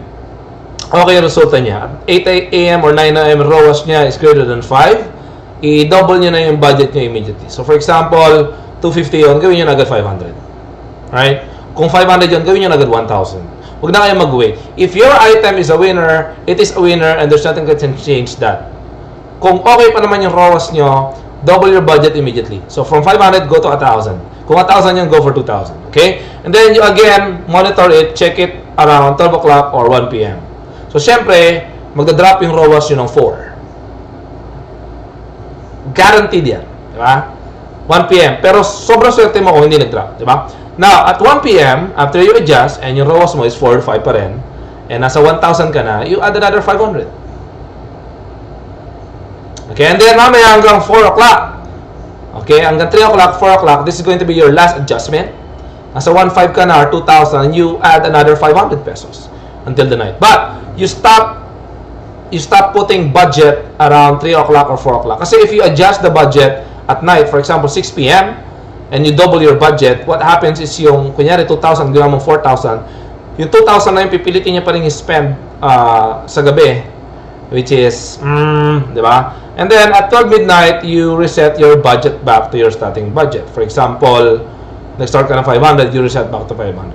okay yung resulta niya. At 8 a.m. or 9 a.m. ROAS niya is greater than 5. I-double nyo na yung budget nyo immediately. So, for example, 250 yun, gawin nyo na agad 500. Right? Kung 500 yun, gawin nyo na agad 1,000. Huwag na kayo mag-wait. If your item is a winner, it is a winner and there's nothing that can change that. Kung okay pa naman yung ROAS nyo, double your budget immediately. So, from 500, go to 1,000. Kung 1,000 yun, go for 2,000. Okay? And then, you again, monitor it, check it around 12 o'clock or 1 p.m. So, syempre, magda-drop yung ROAS nyo ng 4. Guaranteed yan. Diba? 1 p.m. Pero sobrang swerte mo kung hindi nag-drop. Diba? Now, at 1 p.m., after you adjust, and yung ROAS mo is 4 or 5 pa rin, and nasa 1,000 ka na, you add another 500. Okay? And then, mamaya hanggang 4 o'clock. Okay? Hanggang 3 o'clock, 4 o'clock, this is going to be your last adjustment. Nasa 1,500 ka na or 2,000, you add another 500 pesos until the night. But, you stop putting budget around 3 o'clock or 4 o'clock. Kasi if you adjust the budget at night, for example, 6 p.m., and you double your budget, what happens is yung, kunyari, 2,000, ginawa mo 4,000, yung 2,000 na yung pipilitin niya pa rin spend sa gabi, which is, di ba? And then, at 12 midnight, you reset your budget back to your starting budget. For example, nag-start ka ng 500, you reset back to 500.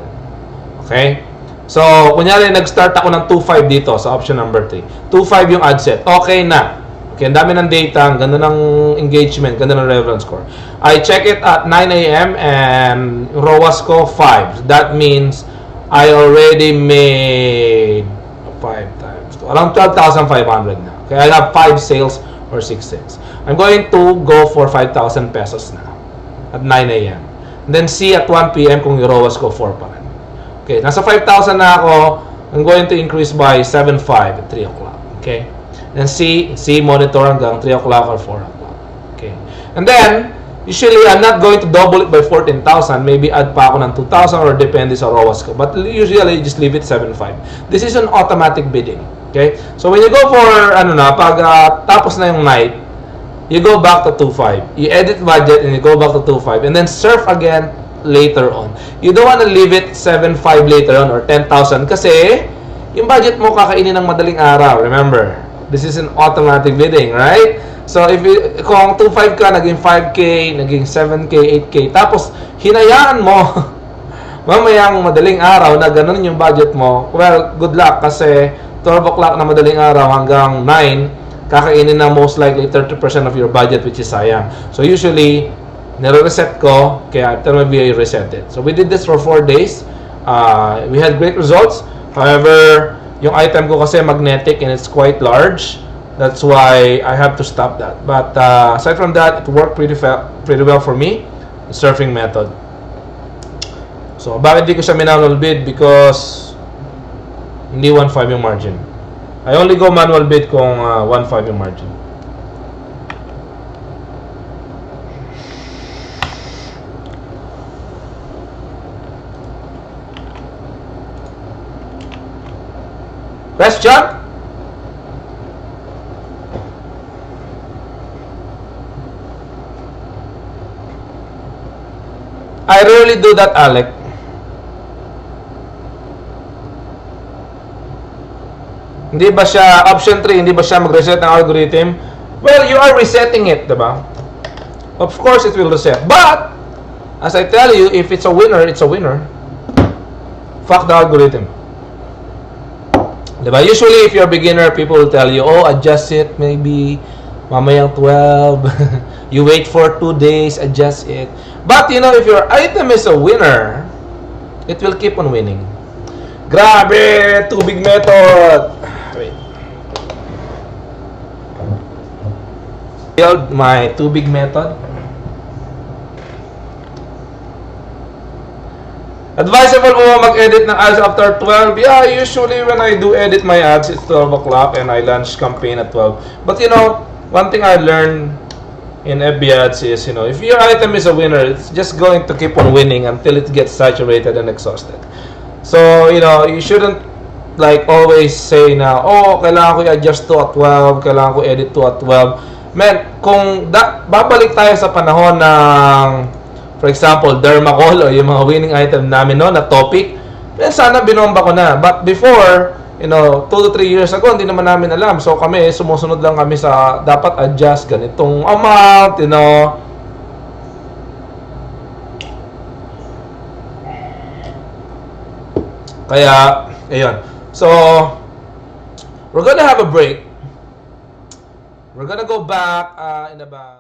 Okay? So, kunyari, nag-start ako ng 2.5 dito sa option number 3. 2.5 yung ad set. Okay na. Okay, ang dami ng data, ang ganda ng engagement, ganda ng reference score. I check it at 9 a.m. and ROAS ko 5. That means I already made 5 times 2. Around 12,500 na. Okay, I have 5 sales or 6 sales. I'm going to go for 5,000 pesos na at 9 a.m. And then see at 1 p.m. kung yung ROAS ko 4 pa rin. Okay, nasa 5,000 na ako. I'm going to increase by 7.5 at 3 o'clock. Okay? Then see monitor hanggang 3 o'clock or 4 o'clock. Okay? And then, usually, I'm not going to double it by 14,000. Maybe add pa ako ng 2,000 or depende sa ROAS ko. But usually, just leave it 7.5. This is an automatic bidding. Okay? So, when you go for, pag tapos na yung night, you go back to 2.5. You edit budget and you go back to 2.5 and then surf again later on. You don't want to leave it 7.5 later on or 10,000 kasi yung budget mo kakainin ng madaling araw. Remember, this is an automatic bidding, right? So if kung 2.5 ka, naging 5K, naging 7K, 8K, tapos hinayaan mo mamayang madaling araw na ganun yung budget mo, well, good luck kasi 12 o'clock na madaling araw hanggang 9, kakainin na most likely 30% of your budget, which is sayang. So usually, nire-reset ko, kaya after my VA, reset it. So we did this for 4 days. We had great results. However, yung item ko kasi magnetic and it's quite large. That's why I have to stop that. But aside from that, it worked pretty well for me, the surfing method. So, bakit di ko siya manual bid? Because hindi 1.5 yung margin. I only go manual bid kung 1.5 yung margin. Question? I rarely do that, Alec. Hindi ba siya, option 3, hindi ba siya mag-reset ng algorithm? Well, you are resetting it, diba? Of course, it will reset. But, as I tell you, if it's a winner, it's a winner. Fuck the algorithm. Diba? Usually, if you're a beginner, people will tell you, oh, adjust it, maybe mamayang 12. You wait for 2 days, adjust it. But, you know, if your item is a winner, it will keep on winning. Grabe! Tubig method! Wait. Build my tubig method. Advisable po mag-edit ng ads after 12? Yeah, usually when I do edit my ads, it's 12 o'clock and I launch campaign at 12. But you know, one thing I learned in FB ads is, you know, if your item is a winner, it's just going to keep on winning until it gets saturated and exhausted. So, you know, you shouldn't like always say na, oh, kailangan ko i-adjust to at 12, kailangan ko edit to at 12. Man, kung babalik tayo sa panahon ng, for example, Dermacol o yung mga winning item namin no, na topic, man, sana binomba ko na. But before, you know, 2 to 3 years ago, hindi naman namin alam. So kami, sumusunod lang kami sa dapat adjust ganitong amount, you know. Kaya, ayun. So, we're gonna have a break. We're gonna go back in about